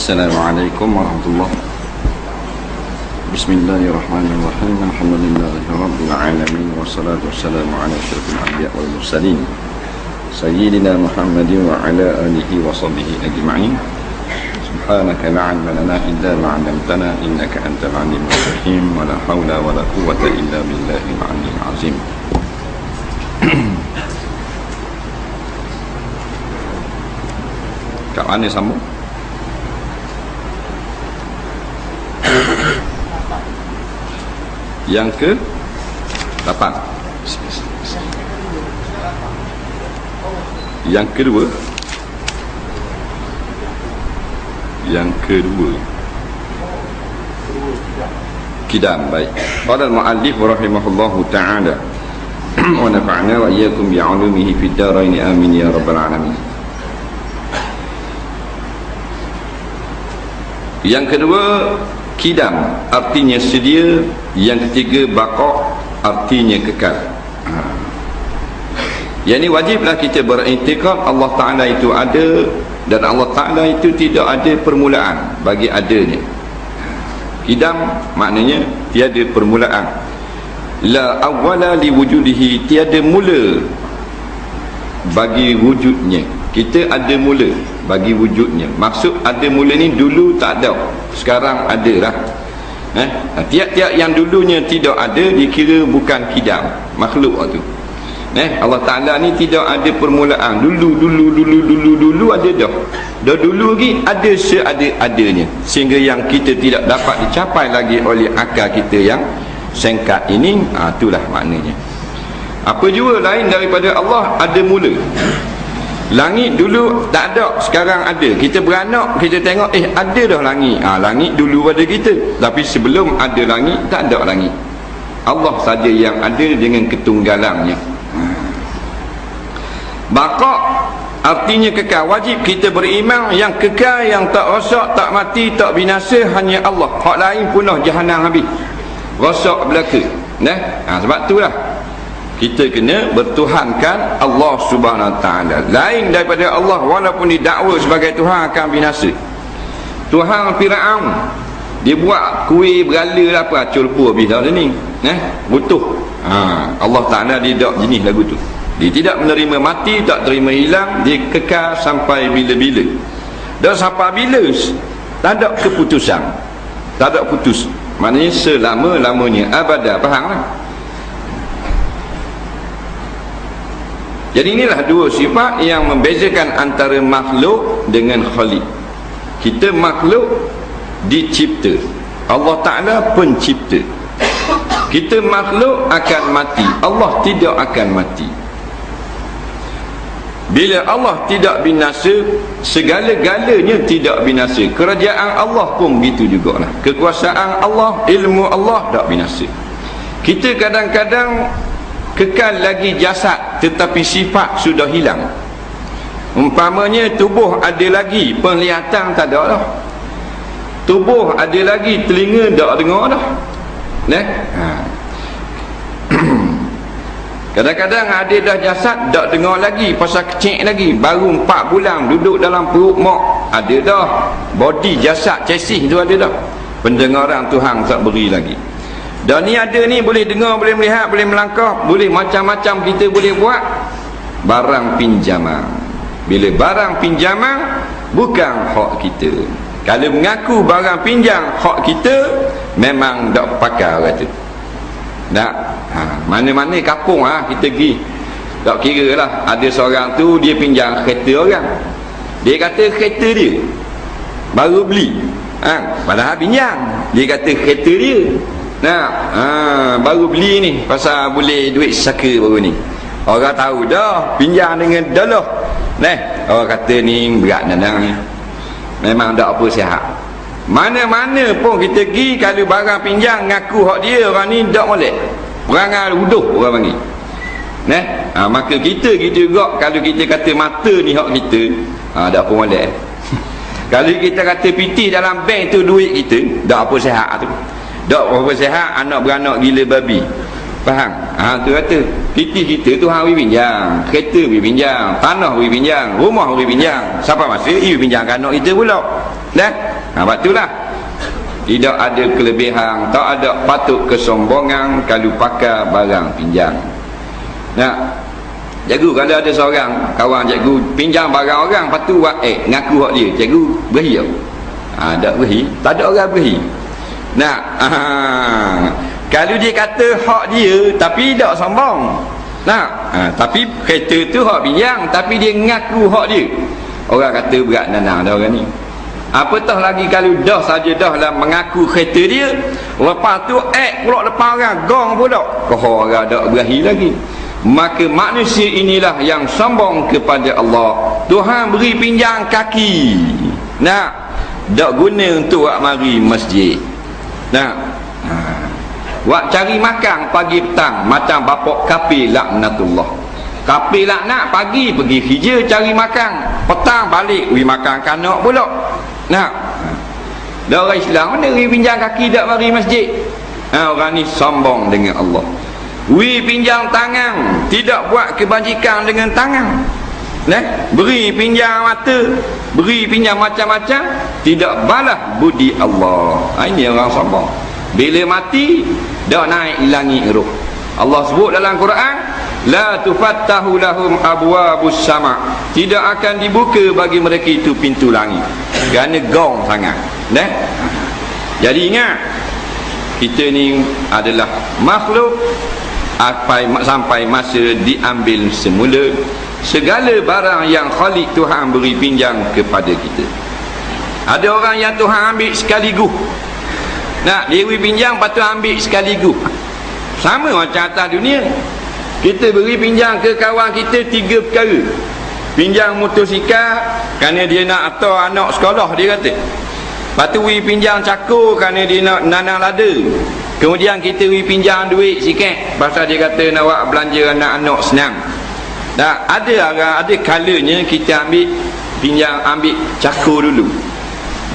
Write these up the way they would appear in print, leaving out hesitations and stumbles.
Assalamualaikum warahmatullahi. Bismillahirrahmanirrahim. Alhamdulillahirabbil alamin wassalatu wassalamu ala asyrafil anbiya wal mursalin sayyidina Muhammadin wa ala alihi wa sahbihi ajma'in. Subhanaka la 'ilma lana illa ma 'allamtana innaka antal 'alimul hakim wa la haula wa la quwwata illa billahil 'aliyyil 'azim. Kat mana sambung? Yang ke 8. Yang kedua. Yang kedua Qidam. Baik. Qala al-mu'allif rahimahullahu ta'ala wa nafa'na wa iyyakum bi'ulumihi fid dharain amin ya rabbal alamin. Yang kedua Qidam, artinya sedia. Yang ketiga baqa, artinya kekal. Yang ini wajiblah kita beriktikad Allah Ta'ala itu ada, dan Allah Ta'ala itu tidak ada permulaan bagi adanya. Qidam maknanya tiada permulaan. La awwala li wujudihi, tiada mula bagi wujudnya. Kita ada mula bagi wujudnya. Maksud ada mula ni dulu tak ada, sekarang ada lah. Tiap-tiap yang dulunya tidak ada dikira bukan Qidam, makhluk tu. Allah Ta'ala ni tidak ada permulaan. Dulu ada dah. Dah dulu lagi ada seada-adanya, sehingga yang kita tidak dapat dicapai lagi oleh akal kita yang singkat ini. Itulah maknanya. Apa jua lain daripada Allah ada mula. Langit dulu tak ada, sekarang ada. Kita beranak, kita tengok ada dah langit. Langit dulu pada kita, tapi sebelum ada langit tak ada langit. Allah saja yang ada dengan ketunggalannya. Baqa artinya kekal. Wajib kita beriman yang kekal, yang tak rosak, tak mati, tak binasa hanya Allah. Hak lain punah jahanam habis, rosak belaka. Sebab itulah kita kena bertuhankan Allah Subhanahu Wa Taala. Lain daripada Allah walaupun didakwa sebagai Tuhan akan binasa. Tuhan Firaun, dia buat kuih berala lah apa, acul pur habis dah ni. Butuh. Allah Taala dia tak jenis lagu tu. Dia tidak menerima mati, tak terima hilang, dia kekal sampai bila-bila. Dan sampai bila tak ada keputusan, tak ada putus. Maknanya selama-lamanya, abada. Faham lah? Jadi inilah dua sifat yang membezakan antara makhluk dengan khaliq. Kita makhluk dicipta, Allah Ta'ala pencipta. Kita makhluk akan mati, Allah tidak akan mati. Bila Allah tidak binasa, segala-galanya tidak binasa. Kerajaan Allah pun begitu jugalah. Kekuasaan Allah, ilmu Allah tak binasa. Kita kadang-kadang kekal lagi jasad, tetapi sifat sudah hilang. Umpamanya tubuh ada lagi, penglihatan tak ada dah. Tubuh ada lagi, telinga tak dengar dah. Kadang-kadang ada dah jasad, tak dengar lagi, pasal kecil lagi, baru 4 bulan duduk dalam perut mak, ada dah. Body jasad, chassis tu ada dah. Pendengaran Tuhan tak beri lagi. Dan ni ada ni, boleh dengar, boleh melihat, boleh melangkah, boleh macam-macam kita boleh buat. Barang pinjaman. Bila barang pinjaman bukan hak kita. Kalau mengaku barang pinjam hak kita, memang tak pakai orang tu. Mana-mana kampung kita pergi, tak kira lah, ada seorang tu dia pinjam kereta orang. Dia kata kereta dia baru beli, padahal pinjam. Dia kata kereta dia baru beli ni, pasal boleh duit saka baru ni. Orang tahu dah pinjam dengan dolar. Orang kata ni berat nadang ni, memang tak apa sihat. Mana-mana pun kita pergi, kalau barang pinjam ngaku hak dia, orang ni tak molek, perangai uduh orang panggil. Maka kita juga, kalau kita kata mata ni hak kita, tak apa molek. Kalau kita kata pitih dalam bank tu duit kita, tak apa sihat tu. Tak apa sihat, anak beranak gila babi. Faham? Tu kata pitih kita tu hang pinjam, kereta pinjam, tanah pinjam, rumah pinjam. Siapa masa pinjam anak kita pula. Sebab itulah tidak ada kelebihan, tak ada patut kesombongan kalau pakai barang pinjam. Nah, cikgu kalau ada seorang kawan cikgu pinjam barang orang, lepas tu buat ngaku hak dia, cikgu beri tak? Tak beri, tak ada orang beri. Nah, kalau dia kata hak dia tapi tak sombong. Nah, tapi kereta tu hak pinjam tapi dia ngaku hak dia, orang kata berat nanang dah orang ni. Apatah lagi kalau dah saja dah lah mengaku kereta dia, lepas tu pula depan orang gong pula, kau orang tak berahi lagi. Maka manusia inilah yang sombong kepada Allah. Tuhan beri pinjam kaki, nah, tak guna untuk wak mari masjid. Nah, wak cari makan pagi petang macam bapak kafir laknatullah. Kafir laknat pagi pergi kerja cari makan, petang balik makan kanak pula. Nah, dah orang Islam mana pergi pinjam kaki tak mari masjid. Orang ni sombong dengan Allah. Pinjam tangan, tidak buat kebajikan dengan tangan. Beri pinjam mata, beri pinjam macam-macam, tidak balas budi Allah. Ini orang sombong. Bila mati dah naik langit roh. Allah sebut dalam Quran, la tufattahu lahum abwabus sama, tidak akan dibuka bagi mereka itu pintu langit, kerana gong sangat. Jadi ingat, kita ni adalah makhluk sampai masa diambil semula segala barang yang Khalik Tuhan beri pinjam kepada kita. Ada orang yang Tuhan ambil sekaligus. Dia beri pinjam, lepas tu ambil sekaligus. Sama macam atas dunia. Kita beri pinjam ke kawan kita 3 perkara. Pinjam motosikal kerana dia nak hantar anak sekolah, dia kata. Lepas tu beri pinjam cakur kerana dia nak nanam lada. Kemudian kita beri pinjam duit sikit pasal dia kata nak buat belanja anak-anak senang. Ada kalanya kita ambil cakur dulu.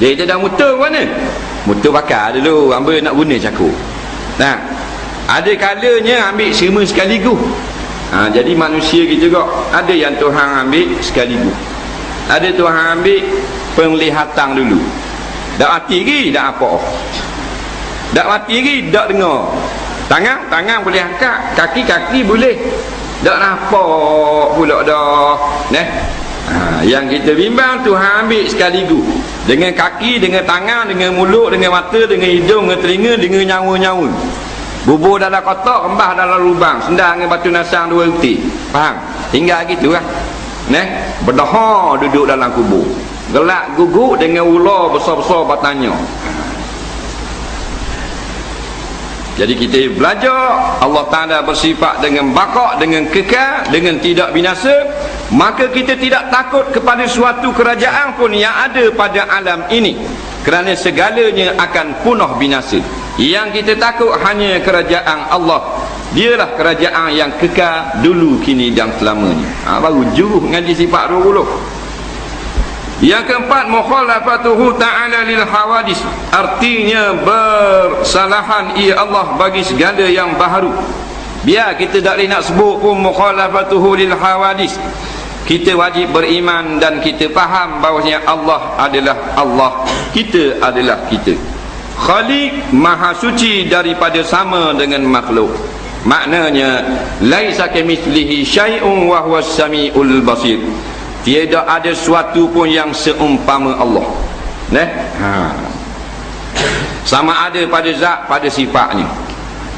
Dia tak ada motor mana? Motor bakar dulu, ambil nak guna cakur. Ada kalanya ambil semua sekaligus. Jadi manusia kita juga ada yang Tuhan ambil sekaligus. Ada Tuhan ambil penglihatan dulu. Tak mati lagi, tak apa. Tak mati lagi, tak dengar. Tangan boleh angkat, kaki boleh. Tak nampak pula dah. Yang kita bimbang Tuhan ambil sekaligus. Dengan kaki, dengan tangan, dengan mulut, dengan mata, dengan hidung, dengan telinga, dengan nyawa-nyawa. Bubur dalam kotak, kembah dalam lubang, sendang dengan batu nasang 2 reti. Faham? Tinggal gitu kan. Berdahar duduk dalam kubur. Gelak guguk dengan ular besar-besar bertanya. Jadi kita belajar Allah Ta'ala bersifat dengan baqa', dengan kekal, dengan tidak binasa. Maka kita tidak takut kepada suatu kerajaan pun yang ada pada alam ini, kerana segalanya akan punah binasa. Yang kita takut hanya kerajaan Allah. Dialah kerajaan yang kekal dulu, kini dan selamanya. Baru juruh ngaji sifat 20. Yang keempat, mukhalafatuhu ta'ala lil hawadis, artinya bersalahan ia Allah bagi segala yang baharu. Biar kita tak boleh nak sebut pun mukhalafatuhu lil hawadis, kita wajib beriman dan kita faham bahawasanya Allah adalah Allah, kita adalah kita. Khaliq, maha suci daripada sama dengan makhluk. Maknanya laisa kamitslihi syai'un wa huwas samiul basir, tiada ada suatu pun yang seumpama Allah. Sama ada pada zat, pada sifatnya.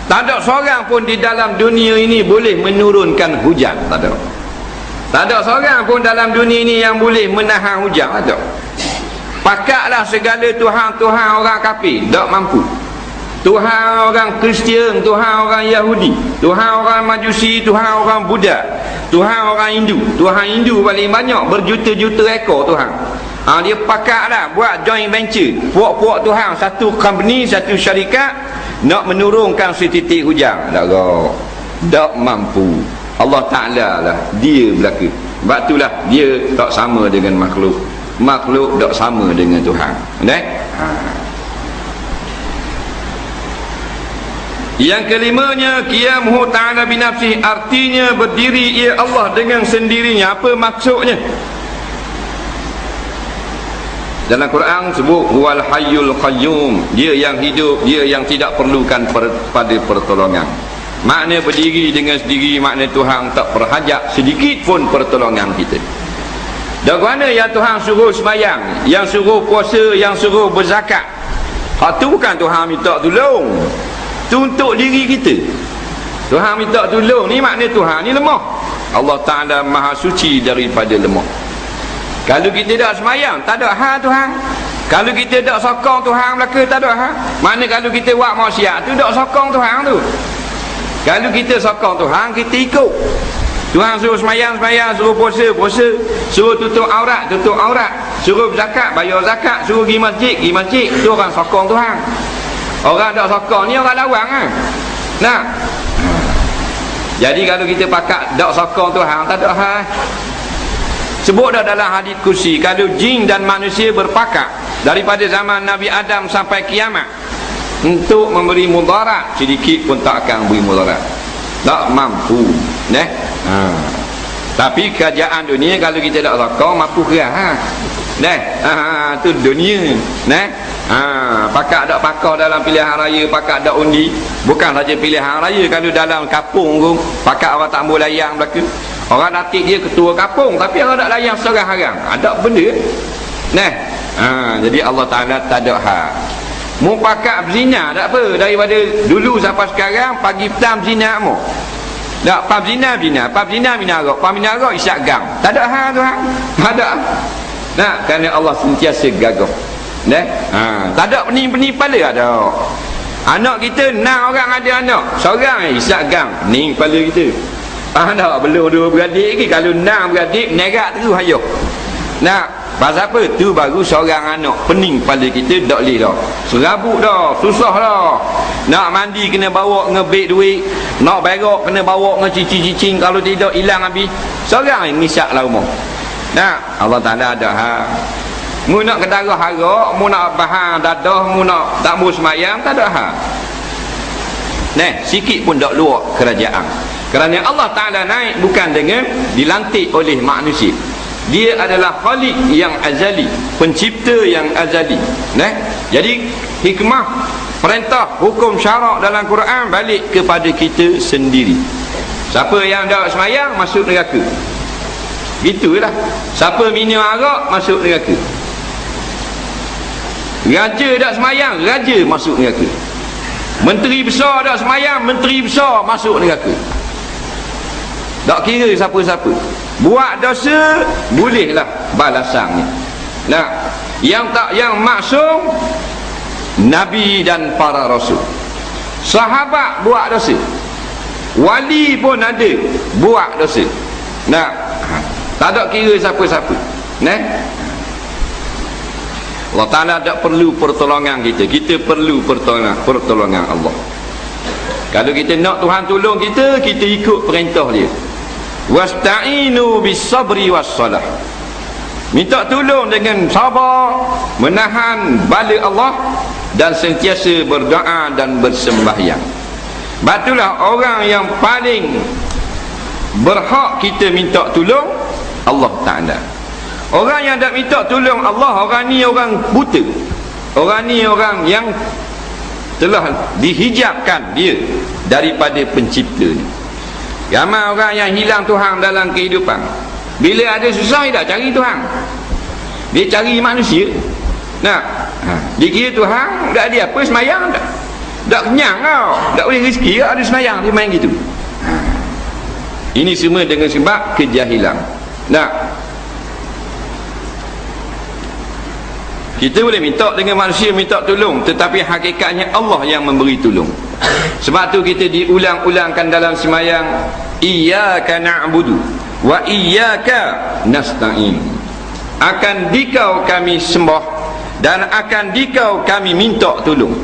Tak ada seorang pun di dalam dunia ini boleh menurunkan hujan. Tak ada seorang pun dalam dunia ini yang boleh menahan hujan. Tak ada. Pakatlah segala Tuhan orang kafir, tak mampu. Tuhan orang Kristian, Tuhan orang Yahudi, Tuhan orang Majusi, Tuhan orang Buddha, Tuhan orang Hindu. Tuhan Hindu paling banyak, berjuta-juta ekor Tuhan. Dia pakatlah buat joint venture, puak-puak Tuhan, satu company, satu syarikat, nak menurunkan setitik hujan. Tak mampu. Allah Ta'ala lah, dia belaka. Sebab itulah dia tak sama dengan makhluk. Makhluk tak sama dengan Tuhan. Yang kelimanya, qiyamuhu ta'ala binafsih, artinya berdiri ia Allah dengan sendirinya. Apa maksudnya? Dalam Quran sebut huwal hayyul qayyum, dia yang hidup, dia yang tidak perlukan pada pertolongan. Makna berdiri dengan sendiri, makna Tuhan tak berhajat sedikit pun pertolongan kita. Dan mana yang Tuhan suruh sembahyang, yang suruh puasa, yang suruh berzakat, itu bukan Tuhan minta tolong, itu untuk diri kita. Tuhan minta tolong ni makna Tuhan ni lemah. Allah Ta'ala maha suci daripada lemah. Kalau kita tak semayang, tak ada hal Tuhan. Kalau kita tak sokong Tuhan belaka, tak ada hal. Mana kalau kita buat maksiat tu, tak sokong Tuhan tu. Kalau kita sokong Tuhan, kita ikut. Tuhan suruh semayang, semayang, suruh puasa, puasa, suruh tutup aurat, tutup aurat, suruh zakat, bayar zakat, suruh pergi masjid, pergi masjid. Itu orang sokong Tuhan. Orang tak sokong ni orang lawang kan. Nah, jadi kalau kita pakat tak sokong Tuhan, tak ada hal. Sebut dah dalam hadis kursi, kalau jin dan manusia berpakat daripada zaman Nabi Adam sampai kiamat untuk memberi mudarat, sedikit pun tak akan beri mudarat. Tak mampu. Tapi kerajaan dunia kalau kita tak sokong, mampu kerah. Itu dunia. Pakat tak pakar dalam pilihan raya, pakat tak undi. Bukan saja pilihan raya, kalau dalam kapung tu pakat orang tak boleh layang belaka. Orang datik dia ketua kapung, tapi orang tak layan seorang harang. Ada benda. Jadi Allah Ta'ala tak ada hal. Mu pakat berzina tak apa, daripada dulu sampai sekarang pagi petang berzina mu. Tak pap zina bina, pap zina minarok, pap minarok isyak gang. Tak ada hal Tuhan. Tak ada. Nah, kerana Allah sentiasa gagah. Tak ada pening-pening kepala ada. Anak kita 6 orang ada anak, seorang isyak gang, pening kepala kita. Tak belum 2 beradik lagi. Kalau 6 beradik nerak terus hayuh. Pasal apa? Tu baru seorang anak, pening kepala kita, tak boleh dah. Serabut dah, susah dah. Nak mandi kena bawa ngebek duit, nak berak kena bawa ngecicing-cicing, kalau tidak hilang habis. Seorang yang ngisyak lah rumah. Allah Ta'ala ada hal. Mu nak kedarah harak, mu nak bahan dadah, mu nak tak mau semayang, tak ada hal. Sikit pun tak luar kerajaan. Kerana Allah Ta'ala naik bukan dengan dilantik oleh manusia. Dia adalah Khalik yang azali, pencipta yang azali. Jadi hikmah, perintah, hukum syarak dalam Quran balik kepada kita sendiri. Siapa yang tak semayang masuk neraka. Gitulah. Siapa minum arak masuk neraka. Raja tak semayang, raja masuk neraka. Menteri besar tak semayang, menteri besar masuk neraka. Tak kira siapa-siapa. Buat dosa bolehlah balasannya. Yang maksum Nabi dan para rasul. Sahabat buat dosa, wali pun ada buat dosa. Tak ada kira siapa-siapa. Allah Ta'ala tak perlu pertolongan kita. Kita perlu pertolongan Allah. Kalau kita nak Tuhan tolong kita, kita ikut perintah dia. Wasta'inu bis sabri was salah. Minta tolong dengan sabar, menahan bala Allah, dan sentiasa berdoa dan bersembahyang. Batulah orang yang paling berhak kita minta tolong Allah Ta'ala. Orang yang tak minta tolong Allah, orang ni orang buta. Orang ni orang yang telah dihijabkan dia daripada pencipta ni. Ramai orang yang hilang Tuhan dalam kehidupan. Bila ada susah dia tak cari Tuhan, dia cari manusia. Dia kira Tuhan tak ada apa, semayang tak kenyang tau, tak boleh rezeki tak ada semayang, dia main gitu. Ini semua dengan sebab kejahilan. Kita boleh minta dengan manusia, minta tolong, tetapi hakikatnya Allah yang memberi tolong. Sebab tu kita diulang-ulangkan dalam semayang, iyyaka na'budu wa iyyaka nasta'in. Akan dikau kami sembah dan akan dikau kami minta tolong.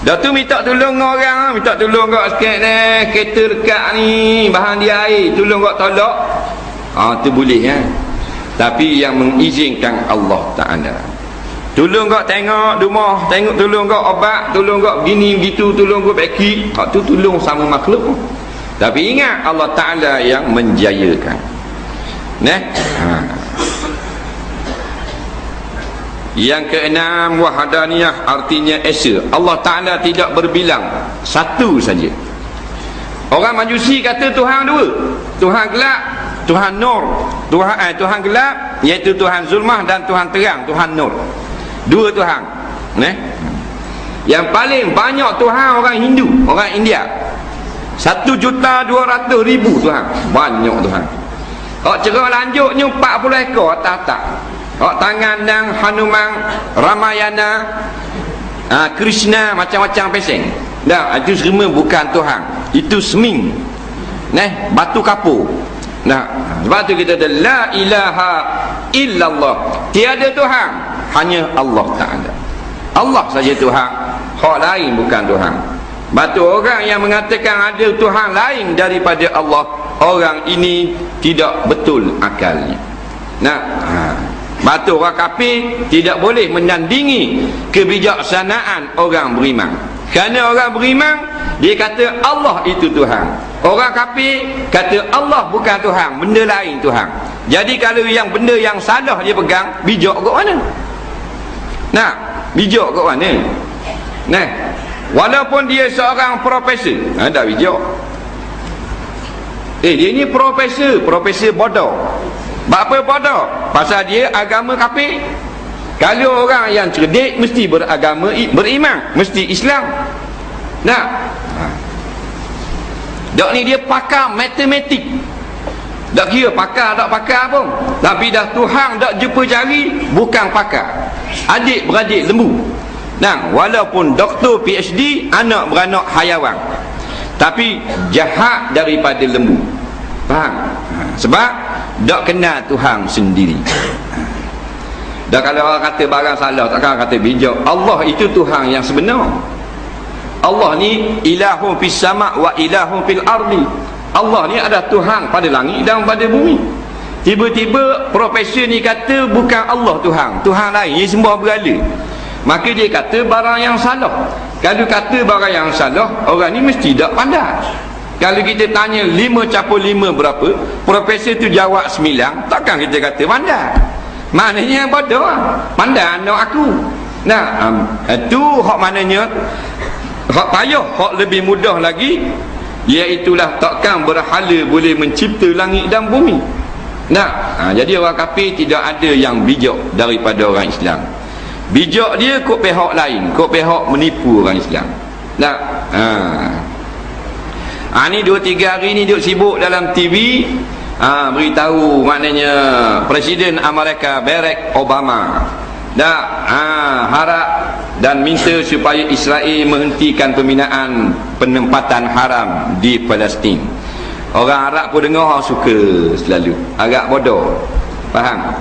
Dah tu minta tolong orang, minta tolong kat sikit ni, kereta dekat ni, bahan dia air, tolong kat tolak. Tu boleh Tapi yang mengizinkan Allah Ta'ala. Tolong kau tengok rumah, tolong kau obat, tolong kau begini begitu, tolong kau beki. Tu tolong sama makhluk. Tapi ingat Allah Ta'ala yang menjayakan. Yang keenam, wahdaniyah artinya esa. Allah Ta'ala tidak berbilang, satu saja. Orang Majusi kata Tuhan dua, Tuhan gelap, Tuhan nur. Tuhan gelap iaitu Tuhan zulmah, dan Tuhan terang, Tuhan nur. Dua Tuhan. Yang paling banyak Tuhan orang Hindu, orang India, 1,200,000 Tuhan. Banyak Tuhan. Kalau cerah lanjutnya 40 ekor tak. Kalau tangan dan Hanuman, Ramayana, Krishna, macam-macam peseng. Dah, itu semua bukan Tuhan. Itu seming. Batu kapur. Sebab tu kita ada la ilaha illallah. Tiada Tuhan, hanya Allah Ta'ala. Allah saja Tuhan. Hak lain bukan Tuhan. Batu orang yang mengatakan ada Tuhan lain daripada Allah, orang ini tidak betul akalnya. Batu orang kafir tidak boleh menandingi kebijaksanaan orang beriman. Kerana orang beriman, dia kata Allah itu Tuhan. Orang kafir kata Allah bukan Tuhan, benda lain Tuhan. Jadi kalau yang benda yang salah dia pegang, bijak kat mana? Bijak kat mana? Walaupun dia seorang profesor, tak bijak. Dia ni profesor bodoh. Apa bodoh? Pasal dia agama kafir. Kalau orang yang cerdik mesti beragama, beriman, mesti Islam. Dak ni dia pakar matematik. Tak kira pakar tak pakar pun, tapi dah Tuhan tak jumpa jari, bukan pakar. Adik-beradik lembu. Walaupun doktor PhD, anak beranak hayawan, tapi jahat daripada lembu. Faham? Sebab tak kenal Tuhan sendiri. Dan kalau orang kata barang salah, takkan kata bijak. Allah itu Tuhan yang sebenar. Allah ni ilahun fis sama' wa ilahun fil ardi. Allah ni ada Tuhan pada langit dan pada bumi. Tiba-tiba profesor ni kata bukan Allah Tuhan, Tuhan lain, dia sembah berhala. Maka dia kata barang yang salah. Kalau kata barang yang salah, orang ni mesti tak pandai. Kalau kita tanya 5 × 5 berapa, profesor tu jawab 9, takkan kita kata pandai. Maknanya bodoh. Pandai anak aku. Itu hak maknanya hak payah, hak lebih mudah lagi, iaitulah takkan berhala boleh mencipta langit dan bumi. Jadi orang kafir tidak ada yang bijak daripada orang Islam. Bijak dia kok pihak lain, kok pihak menipu orang Islam. Ni 2-3 hari ni duk sibuk dalam TV, beritahu maknanya Presiden Amerika Barack Obama harap dan minta supaya Israel menghentikan pembinaan penempatan haram di Palestin. Orang Arab pun dengar suka selalu, agak bodoh. Faham?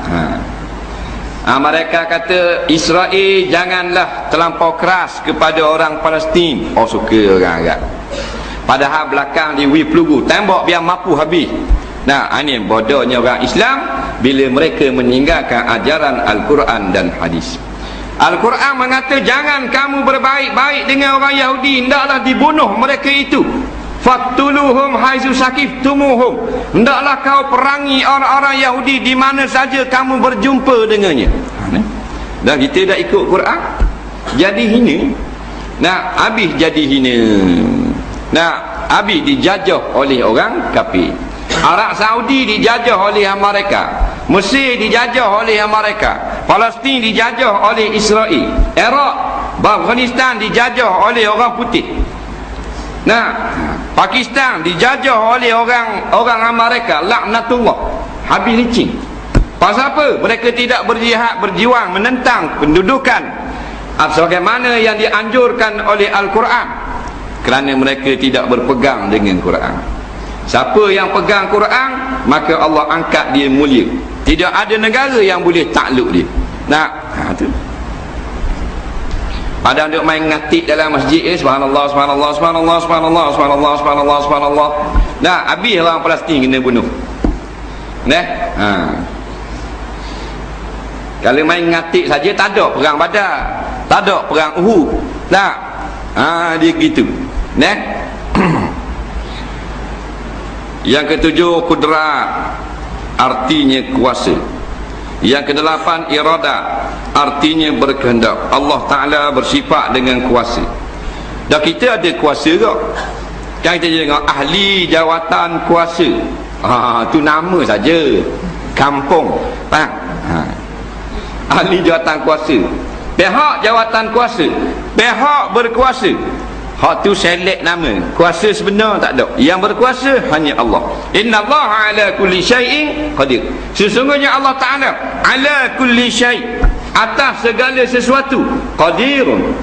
Mereka kata Israel janganlah terlampau keras kepada orang Palestin. Suka orang Arab. Padahal belakang dia peluru tembak biar mampu habis. Ini bodohnya orang Islam bila mereka meninggalkan ajaran Al-Quran dan hadis. Al-Quran mengata jangan kamu berbaik-baik dengan orang Yahudi, hendaklah dibunuh mereka itu. Faqtuluhum haitsu saqiftumuhum, hendaklah kau perangi orang-orang Yahudi di mana saja kamu berjumpa dengannya. Dan kita dah ikut Quran jadi hina. Habis jadi hina. Habis dijajah oleh orang kafir. Arab Saudi dijajah oleh Amerika, Mesir dijajah oleh Amerika, Palestin dijajah oleh Israel, Iraq, Afghanistan dijajah oleh orang putih. Pakistan dijajah oleh orang Amerika, laknatullah. Habis licin. Pasal apa? Mereka tidak berjihad, berjuang menentang pendudukan sebagaimana yang dianjurkan oleh Al-Quran, kerana mereka tidak berpegang dengan Quran. Siapa yang pegang Quran, maka Allah angkat dia mulia. Tidak ada negara yang boleh takluk dia. Tu. Padahal duk main ngatik dalam masjid, subhanallah, subhanallah, subhanallah, subhanallah, subhanallah, subhanallah, subhanallah. Habis orang Palestin kena bunuh. Kalau main ngatik saja, tak ada perang Badar, tak ada perang Uhud. Dia gitu. Yang ketujuh, kudrat artinya kuasa. Yang kedelapan, irada, artinya berkehendak. Allah Ta'ala bersifat dengan kuasa. Dan kita ada kuasa ke? Kan kita tengok ahli jawatan kuasa. Tu nama saja. Kampung. Faham? Ahli jawatan kuasa. Pihak jawatan kuasa. Pihak berkuasa. Hak tu select nama. Kuasa sebenar tak ada. Yang berkuasa hanya Allah. Inna Allah ala kulli syai'in qadir. Sesungguhnya Allah Ta'ala ala kulli syai', atas segala sesuatu, qadirun.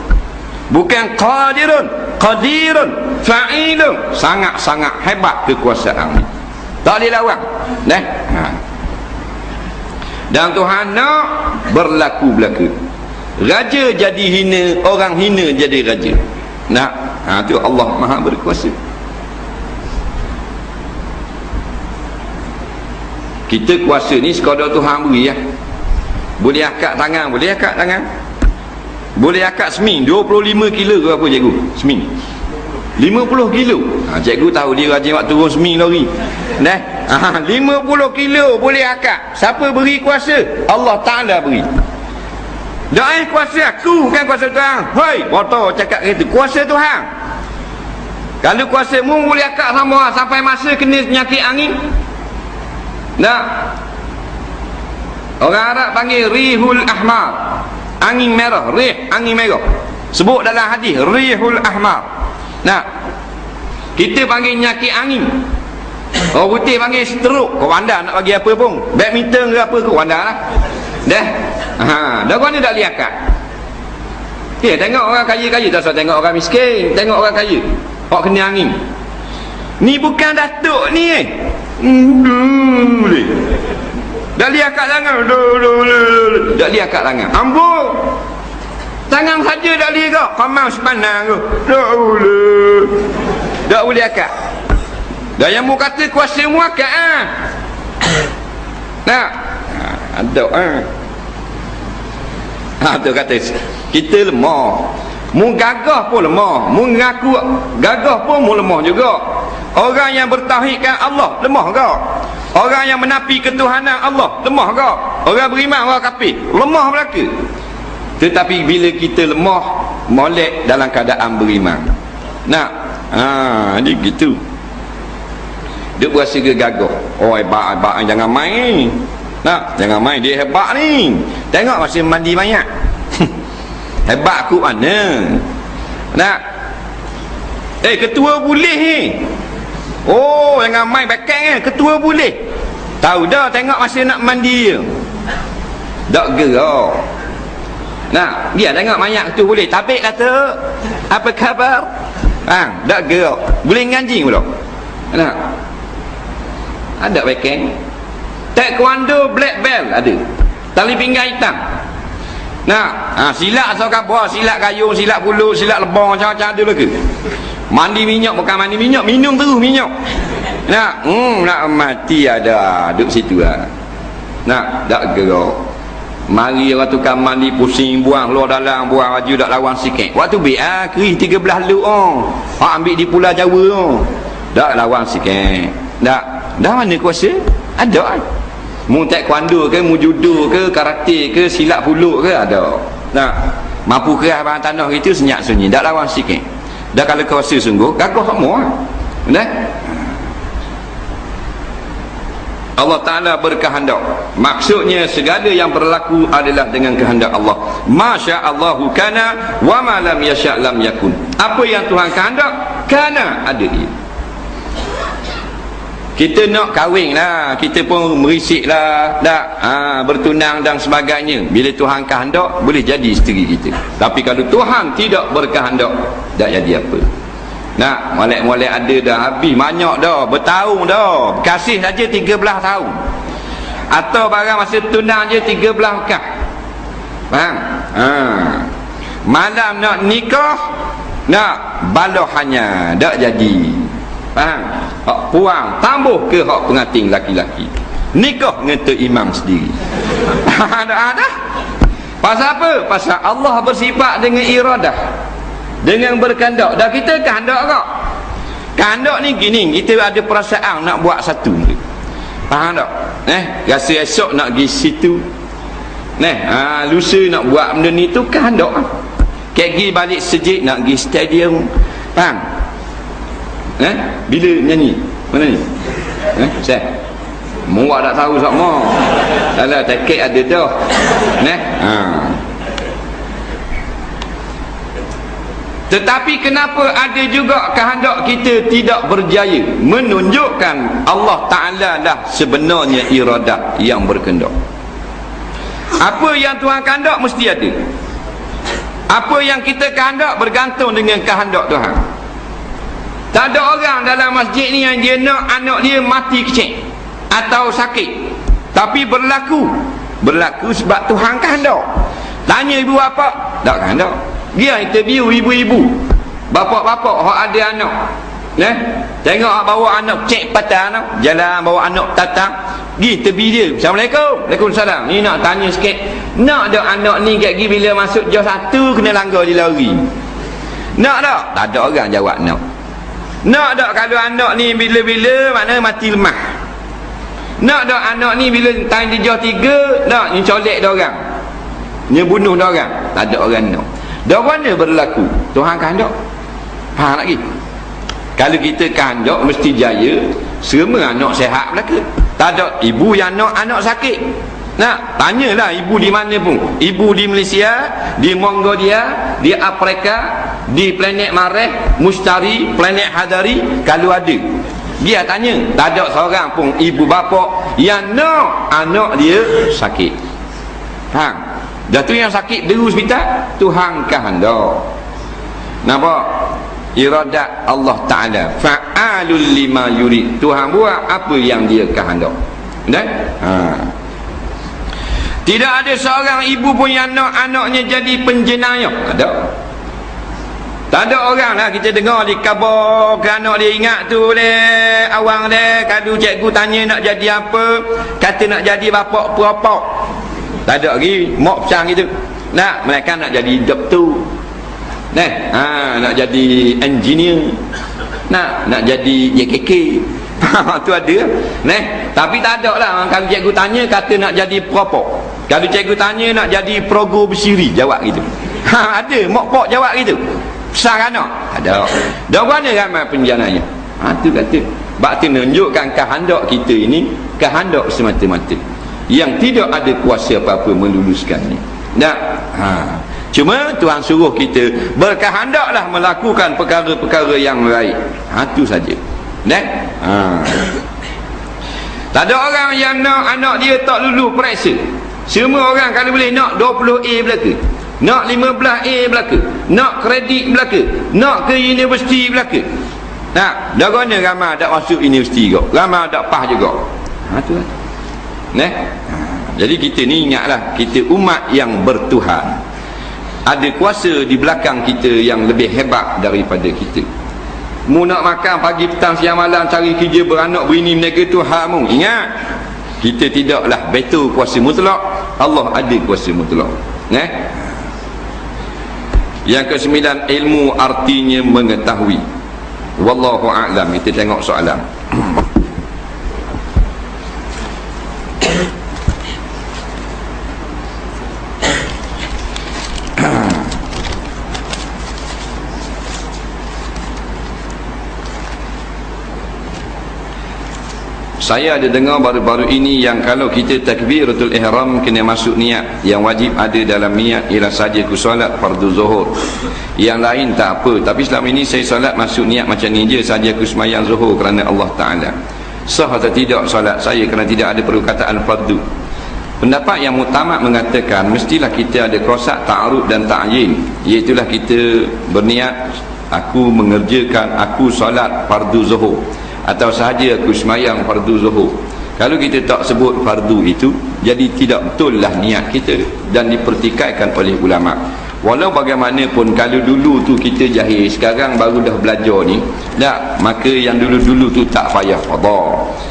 Bukan qadirun, qadirun, fa'ilun. Sangat-sangat hebat kekuasaan ni. Tak boleh lawan. Dan Tuhan nak berlaku-berlaku. Raja jadi hina, orang hina jadi raja. Tu Allah Maha berkuasa. Kita kuasa ni sekadar Tuhan beri ya. Boleh akad tangan, boleh akad tangan. Boleh akad seming 25 kilo ke apa cikgu? Seming 50 kilo. Cikgu tahu dia rajin waktu turun seming lori. 50 kilo boleh akad. Siapa beri kuasa? Allah Ta'ala beri. Dah kuasa aku, bukan kuasa Tuhan. Hoi, motor cakap gitu. Kuasa Tuhan. Kalau kuasa mu boleh akak sama sampai masa kena penyakit angin. Orang Arab panggil rihul ahmar. Angin merah, rih, angin merah. Sebut dalam hadis rihul ahmar. Kita panggil penyakit angin. Orang putih panggil stroke. Kau pandai nak bagi apa pun. Badminton ke apa kau pandai lah. Dah kau ni tak liakat. Tengok orang kaya-kaya, tak usah tengok orang miskin. Tengok orang kaya, orang kena angin. Ni bukan datuk ni boleh. Dah liakat tangan. Dah liakat tangan. Ambul tangan saja dah liakat. Kamang sepanang tu. Tak boleh akak. Dan yang mu kata kuasa mu akak ada tu kata kita lemah. Mu gagah pun lemah. Mu ngaku gagah pun mu lemah juga. Orang yang bertauhidkan Allah lemah ke? Orang yang menafi ketuhanan Allah lemah ke? Orang beriman, orang kafir lemah belaka. Tetapi bila kita lemah, molek dalam keadaan beriman. Dia gitu. Dia berasa gagah. Oh hebat jangan main. Jangan main, dia hebat ni. Tengok masa mandi mayat. Hebat aku mana? Ketua boleh ni. Oh jangan main bakang ketua boleh. Tahu dah tengok masa nak mandi dia. Tak gerak. Dia tengok mayat ketua boleh. Tabik kata, apa khabar? Tak gerak. Boleh ngaji pula. Ada bakang. Taekwondo black belt ada. Tali pinggang hitam. Silat asal kabah, silat gayung, silat pulut, silat lebong, macam-macam ada lagi. Mandi minyak, bukan mandi minyak, minum terus minyak. Nak mati ada duduk situ lah. Tak gerak. Mari orang tukang mandi pusing, buang luar dalam, buang baju tak lawan sikit. Waktu kerih 13 luk ambil di Pulau Jawa tak lawan sikit. Dah mana kuasa? Ada. Mu taekwondo ke, mu judo ke, karate ke, silat puluk ke, ada. Mampu kerah barang tanah itu senyap sunyi, tak lawan sikit. Dah kalau kuasa sungguh, gagah semua. Allah Ta'ala berkehendak. Maksudnya segala yang berlaku adalah dengan kehendak Allah. Masya Allahu kana wa ma lam yasha' lam yakun. Apa yang Tuhan kehendak, kana ada ia. Kita nak kahwin lah, kita pun merisik lah, bertunang dan sebagainya. Bila Tuhan kehendak, boleh jadi isteri kita. Tapi kalau Tuhan tidak berkehendak, tak jadi apa. Molek-molek ada dah, habis banyak dah, bertahun dah. Kasih saja 13 tahun. Atau barang masa tunang je 13 kah. Faham? Malam nak nikah, nak balohannya, tak jadi. Faham? Hak puang tambah ke hak pengantin laki-laki. Nikah dengan Tok Imam sendiri. Ada. Pasal apa? Pasal Allah bersifat dengan iradah, dengan berkehendak. Dan kita kehendak kak. Kehendak ni gini, kita ada perasaan nak buat satu. Faham tak? Rasa esok nak pergi situ, Lusa nak buat benda ni tu kehendak. Kayak pergi balik sejik nak pergi stadium. Faham? Bila nyanyi? Mana ni? Saya muak tak tahu sama. Alah tiket ada dah. Tetapi kenapa ada juga kehendak kita tidak berjaya? Menunjukkan Allah Ta'ala lah sebenarnya iradah yang berkehendak. Apa yang Tuhan kehendak mesti ada. Apa yang kita kehendak bergantung dengan kehendak Tuhan. Tak ada orang dalam masjid ni yang dia nak anak dia mati kecil atau sakit, tapi berlaku sebab Tuhan kehendak. Tanya ibu bapa, tak kehendak. Dia interview ibu-ibu, bapa-bapa hak ada anak, tengok hak bawa anak cek patah anak, jalan bawa anak datang, pergi interview dia. Assalamualaikum. Waalaikumsalam. Ni nak tanya sikit, nak ada anak ni kat pergi bila masuk jauh 1 kena langgar dia lari? Nak tak? Tak ada orang jawab nak. Nak tak kalau anak ni bila-bila mana mati lemah? Nak tak anak ni bila time dia jauh 3 nak ni colek dah orang, ni bunuh dah orang? Tak ada orang nak. Dah mana berlaku? Tuhan kehendak. Faham lagi? Kalau kita kehendak mesti jaya. Semua anak sihat belaka. Tak ada ibu yang nak anak sakit. Nak tanyalah ibu di mana pun. Ibu di Malaysia, di Mongolia, di Afrika, di planet Mareh, Mustari, planet Hadari, kalau ada, dia tanya. Tak ada seorang pun ibu bapa yang nak anak dia sakit. Faham? Dah tu yang sakit dulu hospital, Tuhan kehendak. Nampak? Iradat Allah Ta'ala fa'alul lima yurid. Tuhan buat apa yang dia kehendak. Tidak ada seorang ibu pun yang nak anaknya jadi penjenayah. Ada? Tak ada orang lah kita dengar di khabar ke anak dia ingat tu awang dia, kalau cikgu tanya nak jadi apa, kata nak jadi bapak perapak. Tak ada lagi mok pecang gitu. Nak mereka nak jadi doktor. Nak jadi engineer. Nak jadi JKK. Tu ada. Tapi tak ada lah. Kalau cikgu tanya kata nak jadi perapak. Kalau cikgu tanya nak jadi progo bersiri, jawab gitu. Ada mok pok jawab gitu. Besar anak. Ada. Dah mana ramai penjananya. Tu kata. Bak tu menunjukkan kehendak kita ini kehendak semata-mata, yang tidak ada kuasa apa-apa meluluskannya. Cuma Tuhan suruh kita berkehendaklah melakukan perkara-perkara yang baik. Itu saja. Tak ada orang yang nak anak dia tak lulus periksa. Semua orang kalau boleh nak 20A belaka, nak 15A belaka, nak kredit belaka, nak ke universiti belaka. Dah guna ramai tak masuk universiti juga, ramai tak PAS juga. Tu lah. Jadi kita ni ingatlah, kita umat yang bertuhan. Ada kuasa di belakang kita yang lebih hebat daripada kita. Mu nak makan pagi petang siang malam, cari kerja beranak berini mereka tu hakmu. Ingat, kita tidaklah betul kuasa mutlak, Allah ada kuasa mutlak. Yang ke-9, ilmu artinya mengetahui. Wallahu a'lam. Kita tengok soalan. Saya ada dengar baru-baru ini yang kalau kita takbiratul ihram kena masuk niat. Yang wajib ada dalam niat ialah saja ku solat fardu zuhur, yang lain tak apa. Tapi selama ini saya solat masuk niat macam ni je, saja ku semayang zuhur kerana Allah Ta'ala. Sah atau tidak solat saya kerana tidak ada perkataan fardu? Pendapat yang muktamad mengatakan mestilah kita ada kosak ta'arud dan ta'yin, iaitulah kita berniat aku mengerjakan, aku solat fardu zuhur, atau sahaja aku semayang fardu zuhur. Kalau kita tak sebut fardu itu, jadi tidak betul lah niat kita, dan dipertikaikan oleh ulama. Walau bagaimanapun, kalau dulu tu kita jahil, sekarang baru dah belajar ni, tak, maka yang dulu-dulu tu tak payah qada.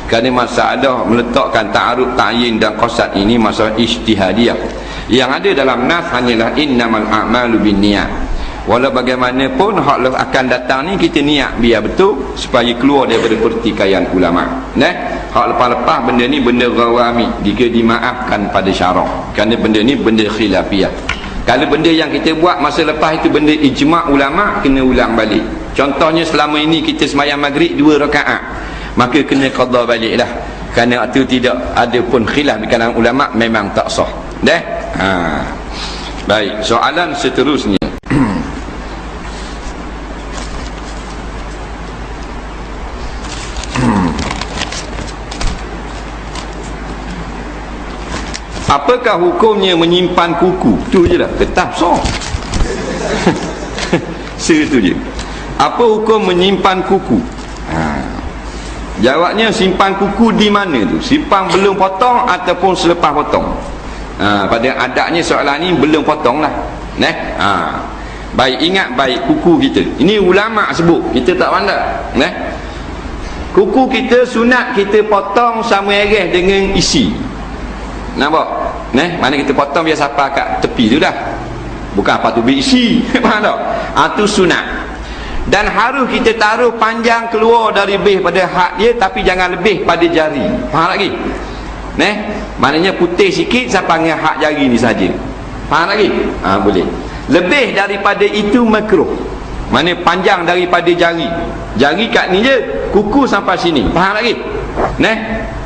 Kerana masalah meletakkan ta'arud, ta'yin dan qasad ini masalah ijtihadiyah. Yang ada dalam nas hanyalah innamal a'malu binniyat. Walau bagaimanapun hak akan datang ni kita niat biar betul supaya keluar daripada pertikaian ulama. Hak lepas-lepas benda ni benda ghawami, jika dimaafkan pada syarak, kerana benda ni benda khilafiyah. Kalau benda yang kita buat masa lepas itu benda ijma' ulama', kena ulang balik. Contohnya selama ini kita sembahyang maghrib 2 rakaat, maka kena qada baliklah, kerana itu tidak ada pun khilaf di kalangan ulama', memang tak sah. Baik, soalan seterusnya. Apakah hukumnya menyimpan kuku? Tu je lah, tetap sah. Segitu je. Apa hukum menyimpan kuku? Jawabnya, simpan kuku di mana tu? Simpan belum potong ataupun selepas potong? Pada adatnya soalan ni belum potong lah. Baik, ingat baik kuku kita. Ini ulama' sebut, kita tak pandai. Kuku kita sunat kita potong sama eres dengan isi. Nampak? Mana kita potong biasa apa kat tepi tu dah. Bukan apa tu berisi. Faham tak? Itu sunat. Dan harus kita taruh panjang keluar dari lebih pada hak dia, tapi jangan lebih pada jari. Faham lagi? Maknanya putih sikit sampai dengan hak jari ni saja. Faham lagi? Boleh. Lebih daripada itu makruh. Mana panjang daripada jari. Jari kat ni je, kuku sampai sini. Faham lagi?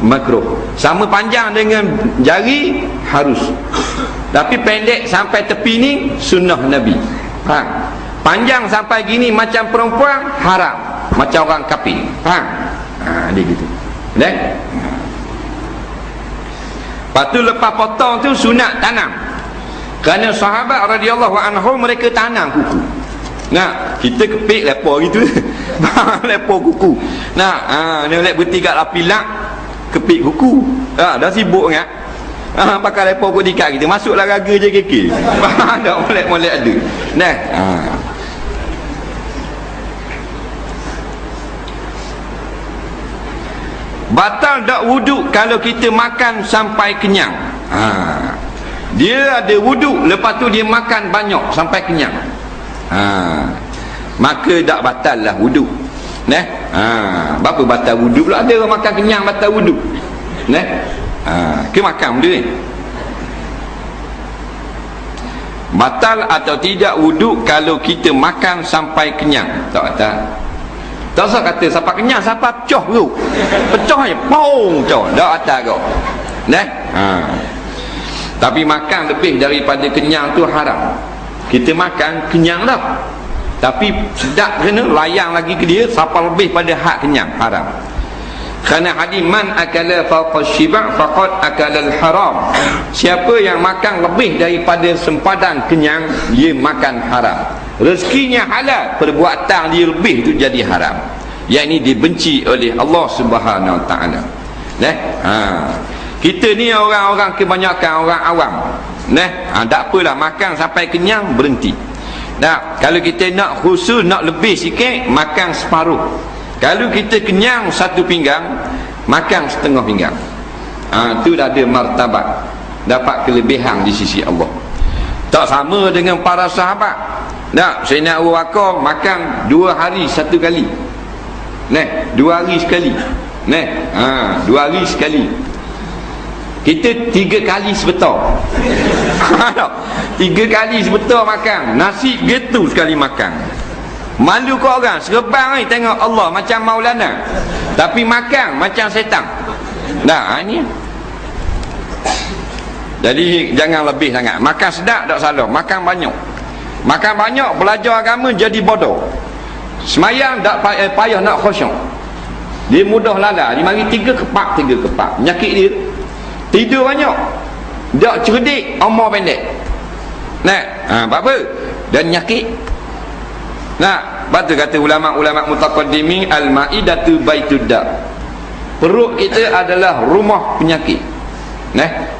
Makruh. Sama panjang dengan jari harus. Tapi pendek sampai tepi ni sunnah Nabi. Faham? Panjang sampai gini macam perempuan haram, macam orang kafir. Faham? Dia gitu. Lepas tu lepas potong tu sunat tanam. Kerana sahabat radhiyallahu anhum mereka tanam kuku. Kita kepik lepo gitu. Lepo kuku. Ni lek bertiga api lak kepik kuku. Dah sibuk kan. Pakai lepo kau dikat kita. Masuklah raga je keke. Dah molek-molek ada. Batal tak wuduk kalau kita makan sampai kenyang. Dia ada wuduk, lepas tu dia makan banyak sampai kenyang. Maka tak batal lah wuduk. Berapa batal wuduk pula? Ada orang makan kenyang batal wuduk. Ke makan benda ni? Batal atau tidak wuduk kalau kita makan sampai kenyang? Tak batal. Tak usah kata sampai kenyang, sampai pecah tu. Pecah je, pong, pecah. Tak batal kau. Tapi makan lebih daripada kenyang tu haram. Kita makan kenyang dah, tapi sedap kena layang lagi ke dia sampai lebih pada hak kenyang, haram. Kerana hadis man akala fawqa syiba' faqad akala al-haram. Siapa yang makan lebih daripada sempadan kenyang, dia makan haram. Rezekinya halal, perbuatan dia lebih tu jadi haram. Yang ini dibenci oleh Allah Subhanahu Wa Taala. Kita ni orang-orang kebanyakan orang awam. Tak apalah, makan sampai kenyang berhenti. Kalau kita nak khusus, nak lebih sikit, makan separuh. Kalau kita kenyang 1 pinggang, makan setengah pinggang. Itu dah ada martabat, dapat kelebihan di sisi Allah. Tak sama dengan para sahabat. Sayyidina Abu Bakar makan 2 hari 1 kali. 2 hari sekali. 2 hari sekali. Kita 3 kali sebetul. 3 kali sebetul makan. Nasi gitu sekali makan. Malu kau orang serebang ni tengok Allah macam Maulana, tapi makan macam setan. Ini. Jadi jangan lebih sangat. Makan sedap tak salah, makan banyak. Makan banyak, belajar agama jadi bodoh. Semayang tak payah nak khusyuk. Dia mudah lala. Dia mari 3 kepak. Penyakit dia tidur banyak, tak cerdik, umur pendek. Apa? Dan nyakit. Batu kata ulama-ulama mutaqaddimin, al-ma'idatu baitud da'. Perut kita adalah rumah penyakit.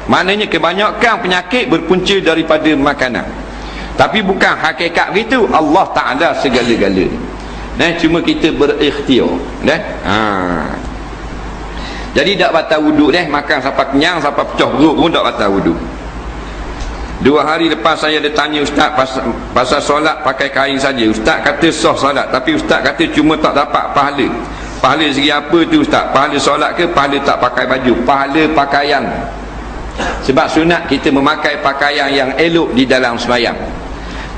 Maknanya kebanyakan penyakit berpunca daripada makanan. Tapi bukan hakikat begitu. Allah Ta'ala segala-galanya. Cuma kita berikhtiar. Jadi tak batal wuduk makan sampai kenyang, sampai pecah perut pun tak batal wuduk. 2 hari lepas saya ada tanya ustaz pasal solat pakai kain saja. Ustaz kata sah solat, tapi ustaz kata cuma tak dapat pahala. pahala segi apa tu ustaz? Pahala solat ke? Pahala tak pakai baju? Pahala pakaian. Sebab sunat kita memakai pakaian yang elok di dalam semayang.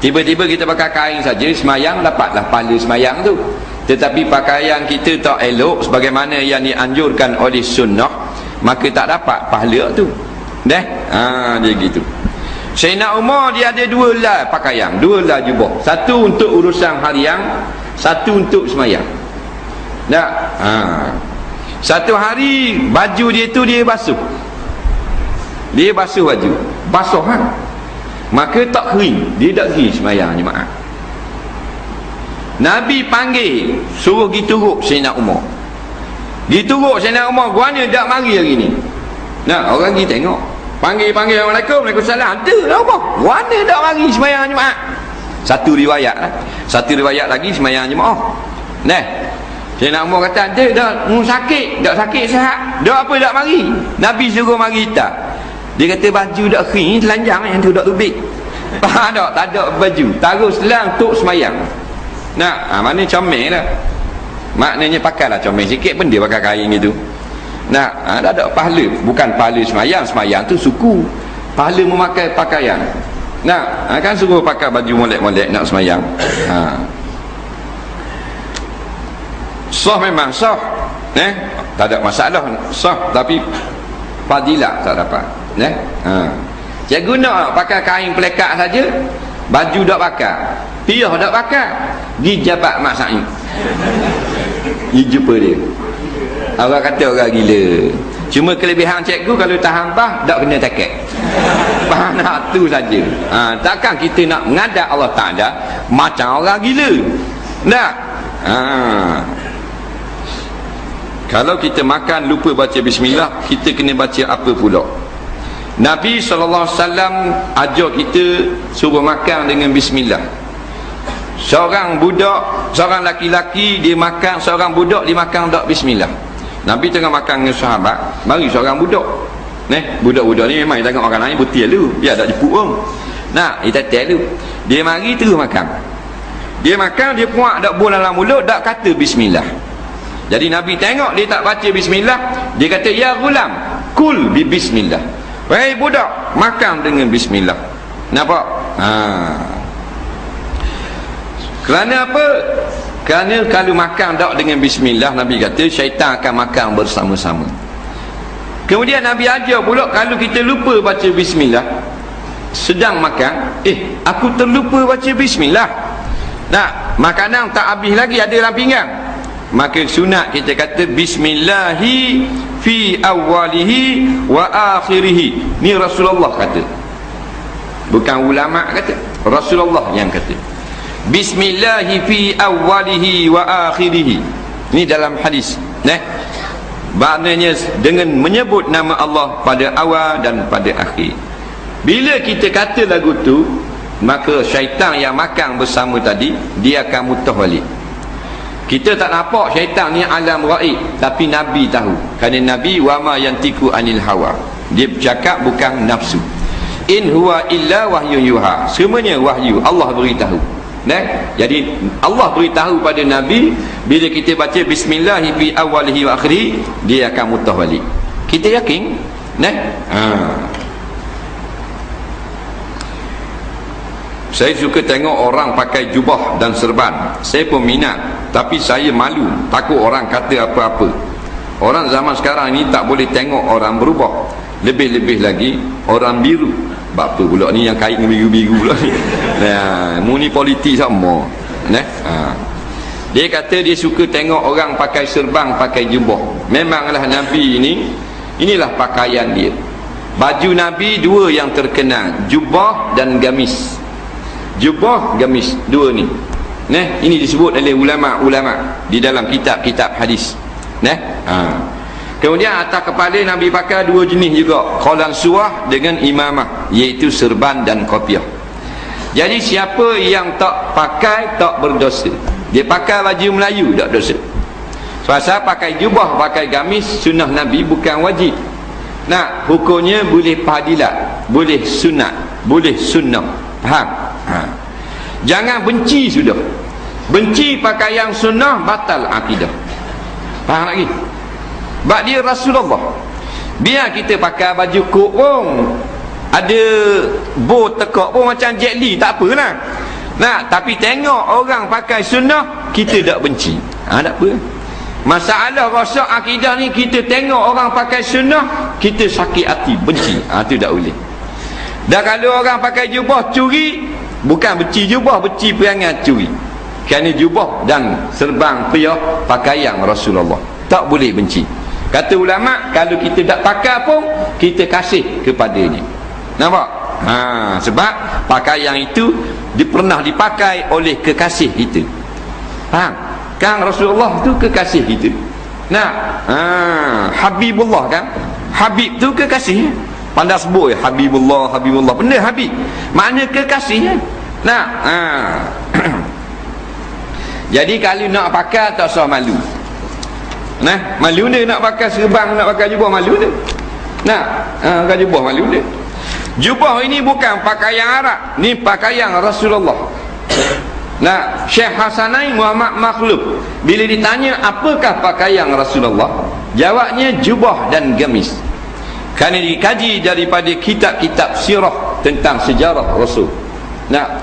Tiba-tiba kita pakai kain saja semayang, dapatlah pahala semayang tu. Tetapi pakaian kita tak elok sebagaimana yang dianjurkan oleh sunnah, maka tak dapat pahala tu. Dia gitu. Sayyidina Umar dia ada dua lah pakaian, dua lah jubah. Satu untuk urusan harian, satu untuk semayang. Satu hari baju dia tu dia basuh. Dia basuh baju, basah kan? Maka tak kering, dia tak pergi semayang jemaah. Nabi panggil, suruh pergi turuk Sayyidina Umar. Pergi turuk Sayyidina Umar, guanya tak mari hari ni. Orang pergi tengok, panggil Assalamualaikum, Waalaikumsalam. Ada lah Umar, guanya tak mari semayang jemaah. Satu riwayat lah. Satu riwayat lagi semayang jemaah. Sayyidina Umar kata, ada dah sakit, tak sakit sihat. Dah apa tak mari? Nabi suruh mari tak. Dia kata baju tak kering, telanjang yang tu tak tubik. Tak ada baju, taruh selang tok semayang. Mana comel lah. Maknanya pakailah comel sikit pun dia pakai kain gitu. Tak ada pahala. Bukan pahala semayang, semayang tu suku. Pahala memakai pakaian. Kan suruh pakai baju molek-molek nak semayang. Sah memang sah. Tak ada masalah sah, tapi fadilah tak dapat. Cikgu nak pakai kain pelekat saja, baju tak pakai, piyah tak pakai, di jabat Mak Sa'id. Ni jumpa dia. Orang kata orang gila. Cuma kelebihan cikgu kalau tahan bah tak kena takat. Nak tu saja. Takkan kita nak mengadap Allah Taala macam orang gila. Tak. Kalau kita makan lupa baca bismillah, kita kena baca apa pula? Nabi SAW ajar kita suruh makan dengan bismillah. Seorang budak, seorang laki-laki dia makan, seorang budak dia makan tak bismillah. Nabi tengah makan dengan sahabat, mari seorang budak. Budak-budak ni memang tengok orang lain betul lu, biar tak jepuk pun. Dia tetel lu. Dia mari terus makan. Dia makan, dia puak tak bol dalam mulut, tak kata bismillah. Jadi Nabi tengok dia tak baca bismillah, dia kata ya gulam, kul bi bismillah. Wahai budak, makan dengan bismillah. Nampak? Kerana apa? Kerana kalau makan tak dengan bismillah, Nabi kata syaitan akan makan bersama-sama. Kemudian Nabi ajar pula kalau kita lupa baca bismillah sedang makan, aku terlupa baca bismillah. Makanan tak habis lagi, ada dalam pinggan. Maka sunat kita kata bismillahi fi awwalihi wa akhirihi. Ni Rasulullah kata, bukan ulama kata, Rasulullah yang kata bismillahi fi awwalihi wa akhirihi. Ni dalam hadis. Maknanya dengan menyebut nama Allah pada awal dan pada akhir. Bila kita kata lagu tu, maka syaitan yang makan bersama tadi dia akan mutah balik. Kita tak nampak syaitan ni alam ghaib, tapi Nabi tahu. Kerana Nabi wama yantiku anil hawa, dia bercakap bukan nafsu. In huwa illa wahyu yuha, semuanya wahyu Allah beritahu. Jadi Allah beritahu pada Nabi, bila kita baca bismillahi fi awwalihi wa akhirih, dia akan mutah balik. Kita yakin? Saya suka tengok orang pakai jubah dan serban. Saya pun minat, tapi saya malu, takut orang kata apa-apa. Orang zaman sekarang ni tak boleh tengok orang berubah. Lebih-lebih lagi orang biru. Apa pula ni yang kait dengan biru-biru pula ni. Mu ni politik sama. Dia kata dia suka tengok orang pakai serban, pakai jubah. Memanglah Nabi ini, inilah pakaian dia. Baju Nabi dua yang terkenal, jubah dan gamis. Jubah, gamis, dua ni. Ini disebut oleh ulama-ulama di dalam kitab-kitab hadis. Kemudian atas kepala Nabi pakai dua jenis juga, qalan suah dengan imamah, iaitu serban dan kopiah. Jadi siapa yang tak pakai tak berdosa. Dia pakai baju Melayu tak dosa. Pasal pakai jubah, pakai gamis sunnah Nabi, bukan wajib. Hukumnya boleh padilat, boleh sunat, boleh sunnah. Faham? Jangan benci sudah. Benci pakaian sunnah batal akidah. Faham lagi? Sebab dia Rasulullah. Biar kita pakai baju kok pun, ada bow tekak pun macam Jet Li, tak apalah. Nah, tapi tengok orang pakai sunnah, kita tak benci. Tak apa. Masalah rosak akidah ni, kita tengok orang pakai sunnah, kita sakit hati, benci. Tu tak boleh. Dan kalau orang pakai jubah curi, bukan benci jubah, benci perangai curi. Kerana jubah dan serban piyah pakaian Rasulullah, tak boleh benci. Kata ulama, kalau kita tak pakai pun, kita kasih kepadanya. Nampak? Sebab pakaian itu pernah dipakai oleh kekasih kita. Faham? Kan Rasulullah tu kekasih kita. Nah, Habibullah kan? Habib tu kekasih. Pandai sebut Habibullah, Habibullah. Benda Habib, makna kekasih. Nah, jadi kalau nak pakai tak usah malu. Nah, malu dia nak pakai serban, nak pakai jubah, malu dia. Nah, pakai jubah, malu dia. Jubah ini bukan pakaian Arab, ni pakaian Rasulullah. Nah, Syekh Hasanain Muhammad Makhluf bila ditanya apakah pakaian Rasulullah, jawabnya jubah dan gamis. Kerana dikaji daripada kitab-kitab sirah tentang sejarah Rasul. Nah,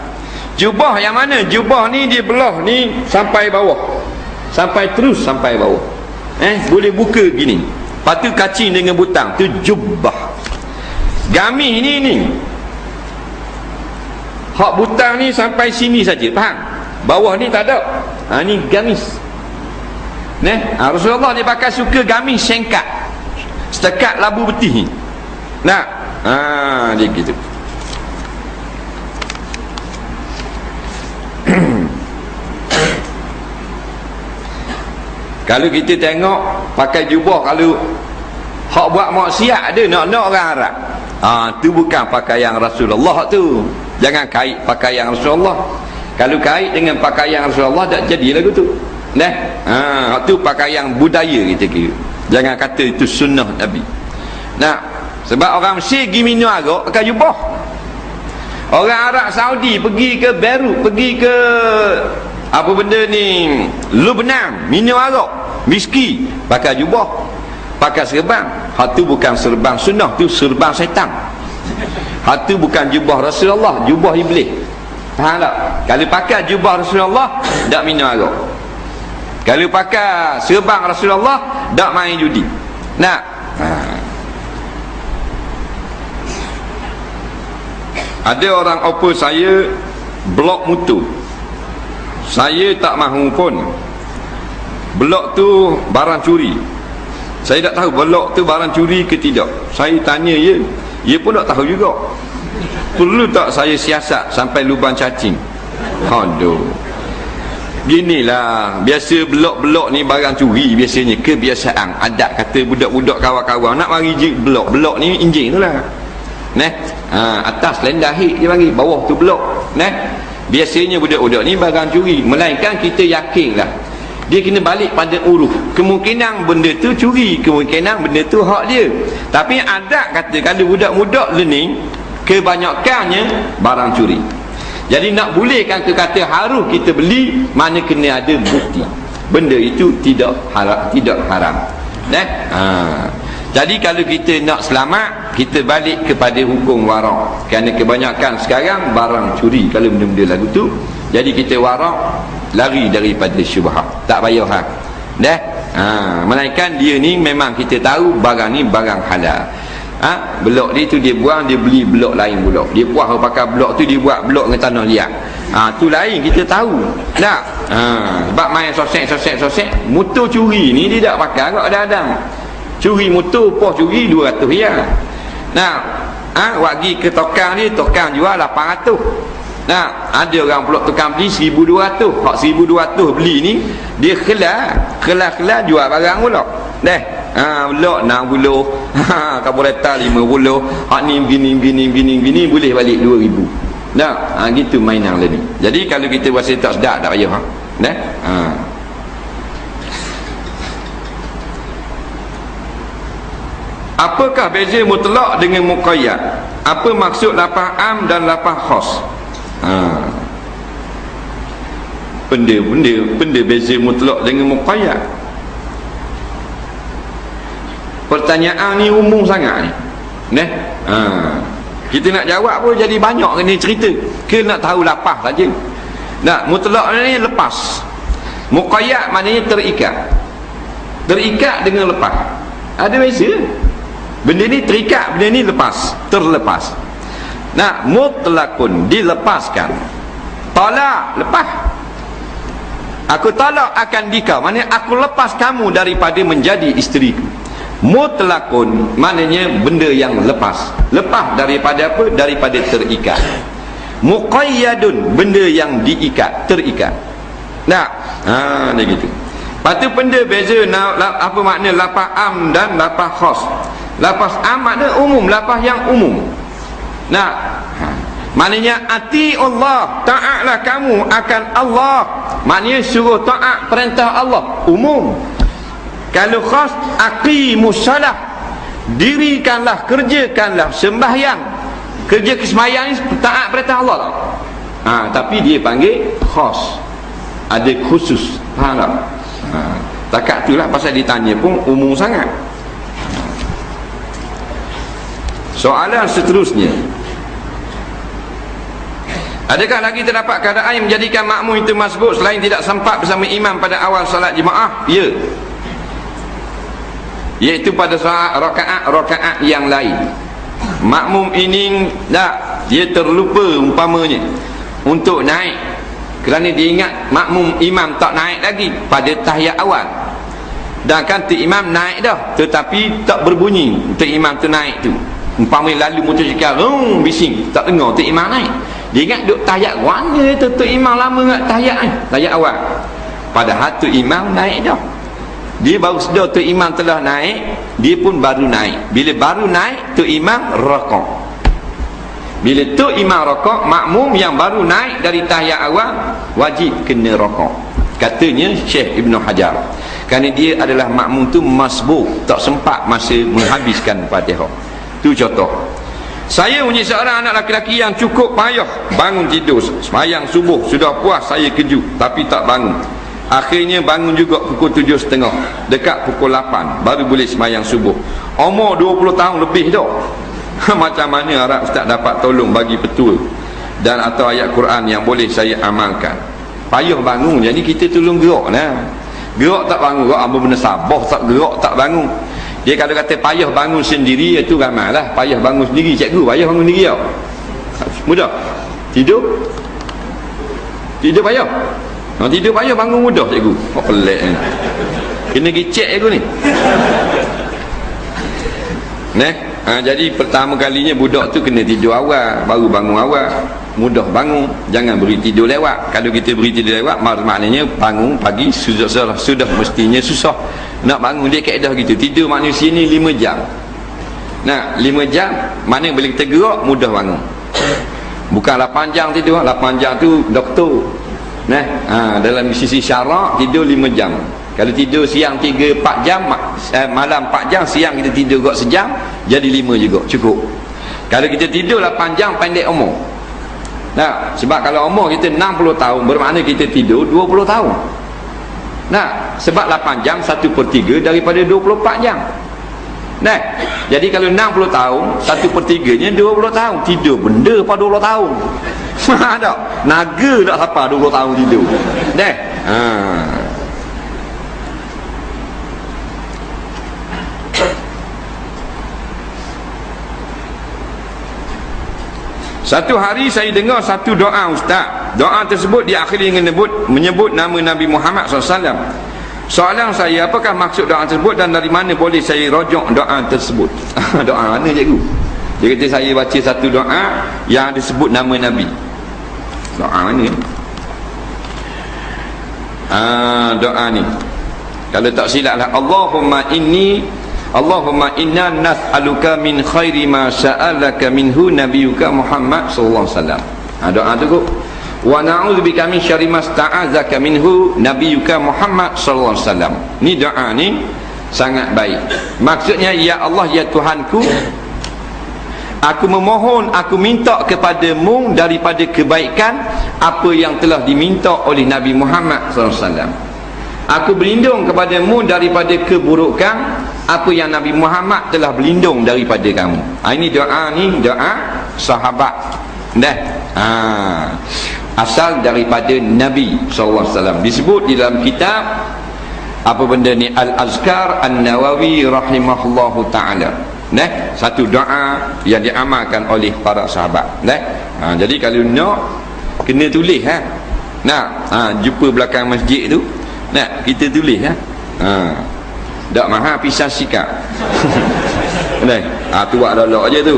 jubah yang mana? Jubah ni dia belah ni sampai bawah, sampai terus sampai bawah. Boleh buka gini. Lepas tu kacing dengan butang, tu jubah. Gamis ni hak butang ni sampai sini saja, faham? Bawah ni tak ada. Ni gamis. Rasulullah dia pakai suka gamis singkat, setekat labu betih ni. Nah, dia gitu. Kalau kita tengok pakai jubah, kalau hak buat maksiat ada nak orang Arab, tu bukan pakaian Rasulullah tu. Jangan kait pakaian Rasulullah. Kalau kait dengan pakaian Rasulullah, tak jadi lagu tu. Tu pakaian budaya kita kira. Jangan kata itu sunnah Nabi. Nah, sebab orang Mesir pergi minum arak pakai jubah. Orang Arab Saudi pergi ke Beirut, pergi ke apa benda ni, Lebanon, minum arak, whisky, pakai jubah, pakai serban. Hak tu bukan serban sunnah, tu serban syaitan. Hak tu bukan jubah Rasulullah, jubah iblis. Faham tak? Kalau pakai jubah Rasulullah, tak minum arak. Kalau pakai serban Rasulullah, tak main judi. Nah, ada orang offer saya blok mutu, saya tak mahu pun. Blok tu barang curi. Saya tak tahu blok tu barang curi ke tidak. Saya tanya dia pun tak tahu juga. Perlu tak saya siasat sampai lubang cacing? Aduh. Ginilah, biasa blok-blok ni barang curi biasanya, kebiasaan adat. Kata budak-budak kawan-kawan nak mari blok ni enjin tu lah. Atas lendah hit dia bagi, bawah tu blok. Biasanya budak-budak ni barang curi, melainkan kita yakinlah dia kena balik pada uruf. Kemungkinan benda tu curi, kemungkinan benda tu hak dia. Tapi adat kata kalau budak-budak learning, kebanyakannya barang curi. Jadi nak bolehkan ke kata harus kita beli, mana kena ada bukti benda itu tidak haram. Jadi kalau kita nak selamat, kita balik kepada hukum warak. Kerana kebanyakan sekarang barang curi kalau benda-benda lagu tu. Jadi kita warak, lari daripada syubhat, tak payah melainkan dia ni memang kita tahu barang ni barang halal. Blok dia tu dia buang, dia beli blok lain pula. Dia puas pakai blok tu, dia buat blok dengan tanah liat. Tu lain kita tahu. Tak? Sebab main sosek. Motor curi ni dia tak pakai kat kadang-kadang. Curi motor, pos curi 200 riyal. Wagi ke tokang dia, tokang jual 800. Ada orang pula tukang beli 1200. Hak 1200 beli ni dia kelas jual barang pula. Blok 60, kabureta 50. Hak ni gini boleh balik 2000. Gitu mainan lah ni. Jadi kalau kita rasa tak sedap, tak payah. Apakah beza mutlak dengan muqayyad? Apa maksud lafaz am dan lafaz khas? Benda beza mutlak dengan muqayyad. Pertanyaan ni umum sangat ni. Neh. Kita nak jawab pun jadi banyak ni cerita. Ke nak tahu lapah saja. Nah, mutlak ni lepas. Muqayyad maknanya terikat. Terikat dengan lepas. Ada beza. Benda ni terikat, benda ni lepas, terlepas. Nah, mutlakun dilepaskan. Talak, lepas. Aku talak akan dikau, maknanya aku lepas kamu daripada menjadi isteriku. Mutlakun maknanya benda yang lepas. Lepas daripada apa? Daripada terikat. Muqayyadun benda yang diikat, terikat. Nah, dia gitu. Lepas tu benda beza apa makna lafaz am dan lafaz khas. Lafaz am makna umum, lafaz yang umum. Nah, maknanya ati Allah, taatlah kamu akan Allah. Maknanya suruh taat perintah Allah, umum. Kalau khas, aqimus salah, dirikanlah, kerjakanlah sembahyang. Kerja kesembahyang ni taat perintah Allah tak? Tapi dia panggil khas, ada khusus. Faham tak? Takat itulah pasal ditanya pun umum sangat. Soalan seterusnya, adakah lagi terdapat keadaan yang menjadikan makmum itu masbuk selain tidak sempat bersama imam pada awal salat jemaah? Ya, iaitu pada saat rakaat yang lain. Makmum ini dia terlupa umpamanya untuk naik, kerana dia ingat makmum imam tak naik lagi pada tahiyat awal. Dan kan tu imam naik dah, tetapi tak berbunyi tu imam tu naik tu. Umpamanya lalu motosikal, bising, tak dengar tu imam naik. Dia ingat duk tahiyat mana tu imam lama ingat tahiyat ni, tahiyat awal. Padahal tu imam naik dah. Dia baru sedar tu imam telah naik, dia pun baru naik. Bila baru naik, tu imam rakaat. Bila tu imam rakaat, makmum yang baru naik dari tahiyat awal wajib kena rakaat. Katanya Syekh Ibn Hajar, kerana dia adalah makmum tu masbuk, tak sempat masa menghabiskan Fatihah. Tu contoh. Saya punya seorang anak laki-laki yang cukup payah bangun tidur sembahyang subuh, sudah puas saya kejut tapi tak bangun. Akhirnya bangun juga pukul 7.30, dekat pukul 8 baru boleh sembahyang subuh. Umur 20 tahun lebih dah. Macam mana harap ustaz dapat tolong bagi petua dan atau ayat Quran yang boleh saya amalkan? Payah bangun, jadi kita tolong gerak lah. Gerak tak bangun, gerak apa benda sabah tak gerak tak bangun. Dia kalau kata payah bangun sendiri, itu ramai lah. Payah bangun sendiri, cikgu payah bangun sendiri tau. Mudah. Tidur payah. Tidur payah, bangun mudah cikgu. Pelik ni. Kena pergi cek cikgu ni. Jadi pertama kalinya budak tu kena tidur awal, baru bangun awal. Mudah bangun, jangan beri tidur lewat. Kalau kita beri tidur lewat, maknanya bangun pagi sudah mestinya susah. Nak bangun dia kaedah gitu. Tidur manusia ni 5 jam. Nah, 5 jam mana boleh kita gerak, mudah bangun. Bukan 8 jam tidur. 8 jam tu doktor. Dalam sisi syarak tidur 5 jam. Kalau tidur siang 3-4 jam, malam 4 jam, siang kita tidur juga sejam, jadi 5 juga cukup. Kalau kita tidur 8 jam pendek umur. Nah, sebab kalau umur kita 60 tahun, bermakna kita tidur 20 tahun. Nah, sebab 8 jam 1/3 daripada 24 jam. Nah, jadi kalau 60 tahun 1/3 nya 20 tahun. Tidur benda pada 20 tahun. Tak? Naga tak siapa 20 tahun tidur. Nah. Satu hari saya dengar satu doa ustaz. Doa tersebut diakhiri dengan menyebut nama Nabi Muhammad SAW. Soalan saya, apakah maksud doa tersebut dan dari mana boleh saya rojok doa tersebut? Doa mana cikgu? Dia kata saya baca satu doa yang disebut nama Nabi. Doa mana? Doa ni, kalau tak silaplah, Allahumma inna nas'aluka min khairi ma sa'alaka minhu nabiyuka Muhammad sallallahu alaihi wasallam. Doa tu kok. Wa na'udzubika min syarri ma sta'azaka minhu nabiyuka Muhammad sallallahu alaihi wasallam. Ni doa ni sangat baik. Maksudnya, ya Allah, ya Tuhanku, aku memohon, aku minta kepadamu daripada kebaikan apa yang telah diminta oleh Nabi Muhammad sallallahu alaihi wasallam. Aku berlindung kepadamu daripada keburukan apa yang Nabi Muhammad telah berlindung daripada kamu. Ini doa sahabat. Asal daripada Nabi SAW. Disebut di dalam kitab apa benda ni, Al-Azkar An-Nawawi rahimahullahu ta'ala. Satu doa yang diamalkan oleh para sahabat. Jadi kalau nak kena tulis jumpa belakang masjid tu, kita tulis tak mahal pisah sikap. Tu buat lolok je tu.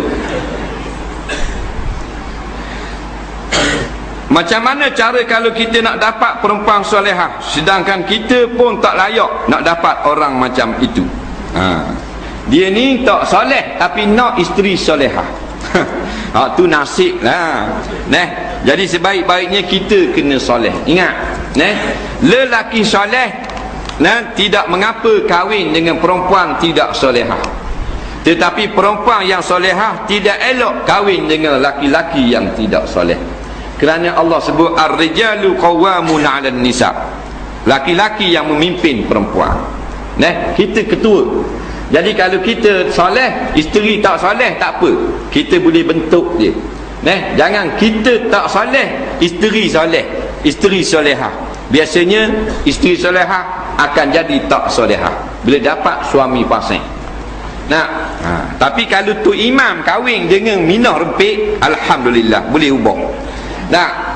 Macam mana cara kalau kita nak dapat perempuan solehah, sedangkan kita pun tak layak nak dapat orang macam itu? Dia ni tak soleh tapi nak isteri solehah. Tu nasib lah. Jadi sebaik-baiknya kita kena soleh. Ingat, lelaki soleh tidak mengapa kahwin dengan perempuan tidak solehah. Tetapi perempuan yang solehah tidak elok kahwin dengan laki-laki yang tidak soleh. Kerana Allah sebut ar-rijalu qawwamun 'alan nisa. Laki-laki yang memimpin perempuan. Kita ketua. Jadi kalau kita soleh, isteri tak soleh tak apa. Kita boleh bentuk dia. Jangan kita tak soleh, isteri soleh, isteri solehah. Biasanya isteri solehah akan jadi tak solehah bila dapat suami fasik. Tapi kalau tu imam kahwin dengan minah rempit, alhamdulillah boleh ubah.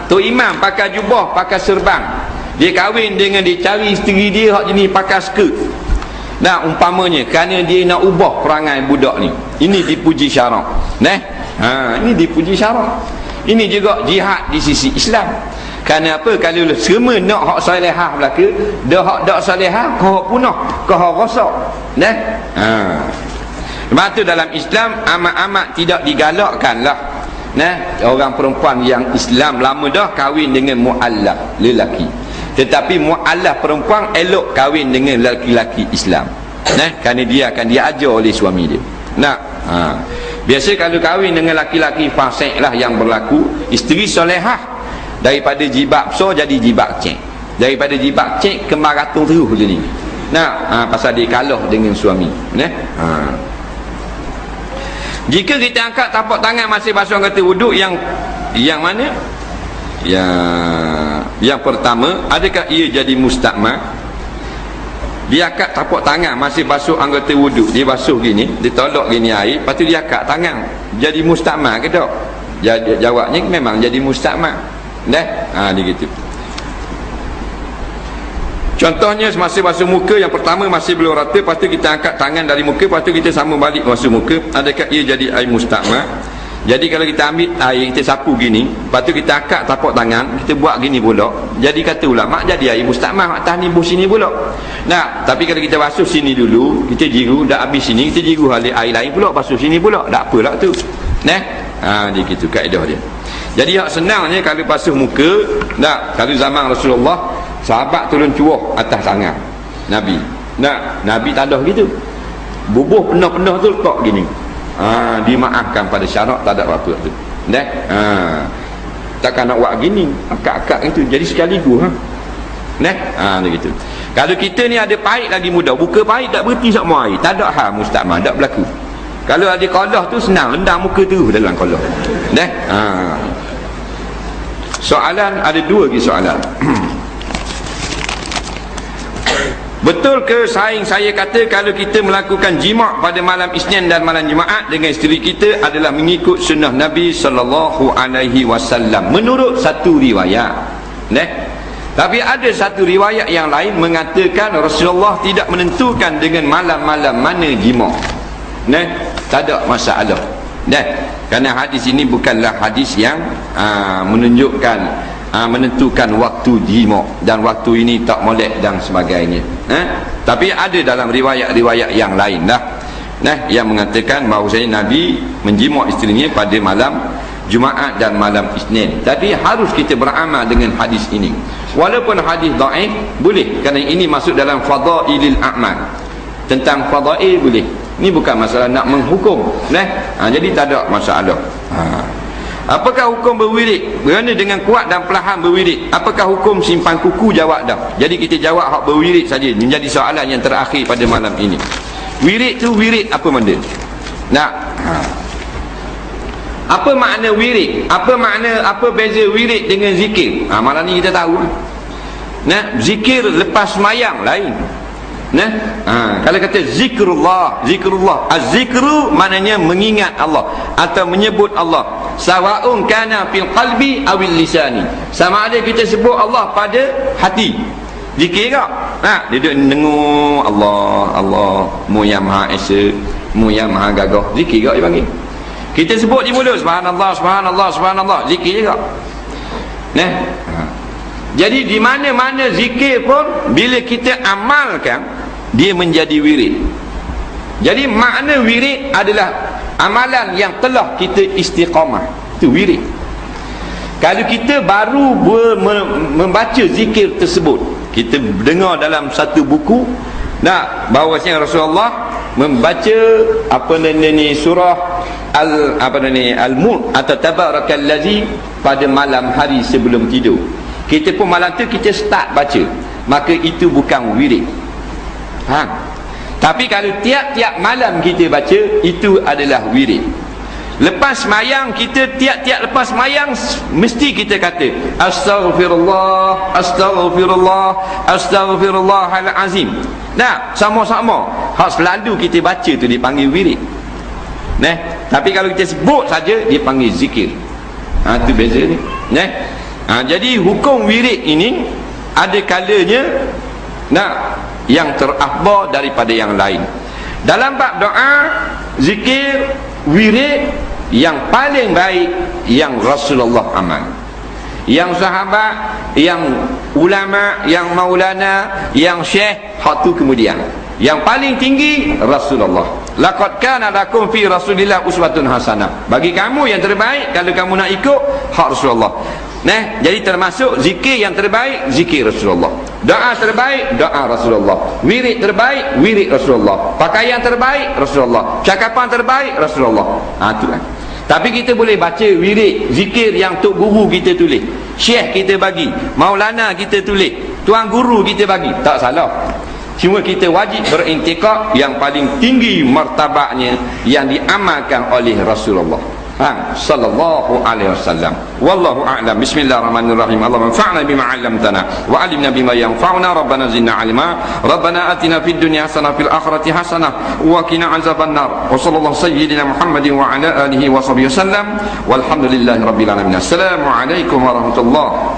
Tu imam pakai jubah, pakai serban, dia kahwin dengan dia cari isteri dia hak jenis pakai skirt. Umpamanya kerana dia nak ubah perangai budak ni, ini dipuji syarak. Ini dipuji syarak. Ini juga jihad di sisi Islam. Kerana apa? Kalau semua nak hak salihah belaka, dah hak dak salihah kau punah, kau rosak. Sebab tu dalam Islam amat-amat tidak digalakkanlah orang perempuan yang Islam lama dah kahwin dengan mu'allaf lelaki. Tetapi mu'allaf perempuan elok kahwin dengan lelaki-lelaki Islam. Kerana dia akan diajar oleh suami dia. Biasa kalau kahwin dengan lelaki-lelaki fasik lah yang berlaku, isteri solehah, daripada jibak besar jadi jibak cek, daripada jibak cek kembar ratung terus je ni. Pasal dia kalah dengan suami. Jika kita angkat tapak tangan masih basuh anggota wuduk, yang mana? Yang pertama, adakah ia jadi mustakmal? Dia angkat tapak tangan masih basuh anggota wuduk, dia basuh gini, dia tolak gini air, lepas tu dia angkat tangan, jadi mustakmal ke tak? Jawabnya memang jadi mustakmal. Dia gitu. Contohnya masih basuh muka, yang pertama masih belum rata, lepas tu kita angkat tangan dari muka, lepas tu kita sambung balik basuh muka, adakah ia jadi air mustakmal? Jadi kalau kita ambil air, kita sapu gini, lepas tu kita angkat tapak tangan, kita buat gini pula, jadi kata ulama jadi air mustakmal, atas ni buh sini pula. Tapi kalau kita basuh sini dulu, kita jiru, dah habis sini, kita jiru air lain pula, basuh sini pula, tak apalah tu. Dia gitu kaedah dia. Jadi hak senangnya kalau basuh muka, kalau zaman Rasulullah, sahabat turun cuah atas tangan Nabi. Nabi tak ada gitu. Bubuh penuh-penuh tu letak gini. Dimaafkan pada syarak, tak ada apa-apa tu. Takkan nak buat gini, akak-akak itu. Jadi sekaligus dia gitu. Kalau kita ni ada pahit lagi mudah, buka pahit tak berhenti sama air, tak ada hal mustakmal, tak berlaku. Kalau ada qadah tu senang, lendang muka terus dalam qadah. Soalan, ada dua lagi soalan. Betul ke saya kata kalau kita melakukan jima' pada malam Isnin dan malam Jumaat dengan isteri kita adalah mengikut sunnah Nabi sallallahu alaihi wasallam menurut satu riwayat. Tapi ada satu riwayat yang lain mengatakan Rasulullah tidak menentukan dengan malam-malam mana jima'. Tak ada masalah. Kerana hadis ini bukanlah hadis yang menunjukkan menentukan waktu jima' dan waktu ini tak molek dan sebagainya. Tapi ada dalam riwayat-riwayat yang lain yang mengatakan bahawasanya Nabi menjima' isterinya pada malam Jumaat dan malam Isnin. Tapi harus kita beramal dengan hadis ini. Walaupun hadis dhaif boleh, kerana ini masuk dalam fadailil a'mal. Tentang fadail boleh. Ini bukan masalah nak menghukum. Jadi tak ada masalah. Apakah hukum berwirid? Kerana dengan kuat dan perlahan berwirid. Apakah hukum simpan kuku? Jawab dah. Jadi kita jawab hak berwirid saja. Menjadi soalan yang terakhir pada malam ini. Wirid tu wirid apa benda? Nah, apa makna wirid? Apa beza wirid dengan zikir? Malam ni kita tahu. Nah, zikir lepas semayang lain. Nah, kalau kata zikrullah, az-zikru maknanya mengingat Allah atau menyebut Allah. Sawa'un kana fil qalbi awil lisani. Sama ada kita sebut Allah pada hati. Zikir ke? Dia duduk dengar Allah, mu yang maha esa, mu yang maha gagah. Zikir ke dia panggil? Kita sebut di mulut subhanallah, zikir juga. Nah, jadi di mana-mana zikir pun bila kita amalkan dia menjadi wirid. Jadi makna wirid adalah amalan yang telah kita istiqamah. Itu wirid. Kalau kita baru membaca zikir tersebut, kita dengar dalam satu buku bahawasanya Rasulullah membaca surah Al-Mulk atau Tabarakallazi pada malam hari sebelum tidur. Kita pun malam tu kita start baca, maka itu bukan wirid. Tapi kalau tiap-tiap malam kita baca, itu adalah wirid. Lepas semayang, kita tiap-tiap lepas semayang mesti kita kata astaghfirullah, astaghfirullah, astaghfirullahal azim. Sama-sama hak selalu kita baca tu dipanggil wirid. Tapi kalau kita sebut saja dipanggil zikir. Itu beza ni. Jadi hukum wirid ini ada kalanya yang terakhbar daripada yang lain. Dalam bab doa, zikir, wirid, yang paling baik yang Rasulullah amal, yang sahabat, yang ulama, yang maulana, yang syekh, hak tu kemudian. Yang paling tinggi Rasulullah. Laqad kana lakum fi Rasulillah uswatun hasanah. Bagi kamu yang terbaik kalau kamu nak ikut hak Rasulullah. Jadi termasuk zikir yang terbaik, zikir Rasulullah. Doa terbaik, doa Rasulullah. Wirid terbaik, wirid Rasulullah. Pakaian terbaik, Rasulullah. Cakapan terbaik, Rasulullah. Itu kan. Tapi kita boleh baca wirid, zikir yang tok guru kita tulis, syekh kita bagi, maulana kita tulis, tuan guru kita bagi, tak salah. Cuma kita wajib berintikad yang paling tinggi martabatnya yang diamalkan oleh Rasulullah sallallahu alaihi wasallam. Wallahu a'lam. Bismillahirrahmanirrahim. Allahumma anfa'na bima 'allamtana wa 'allimna bima yanfa'una. Rabbana zidna 'ilma. Rabbana atina fid dunya hasanah fil akhirati hasanah wa qina 'adzabannar. Wa sallallahu sayyidina Muhammadin wa 'ala alihi wa sahbihi wasallam. Walhamdulillahirabbil alamin. Assalamu alaikum warahmatullahi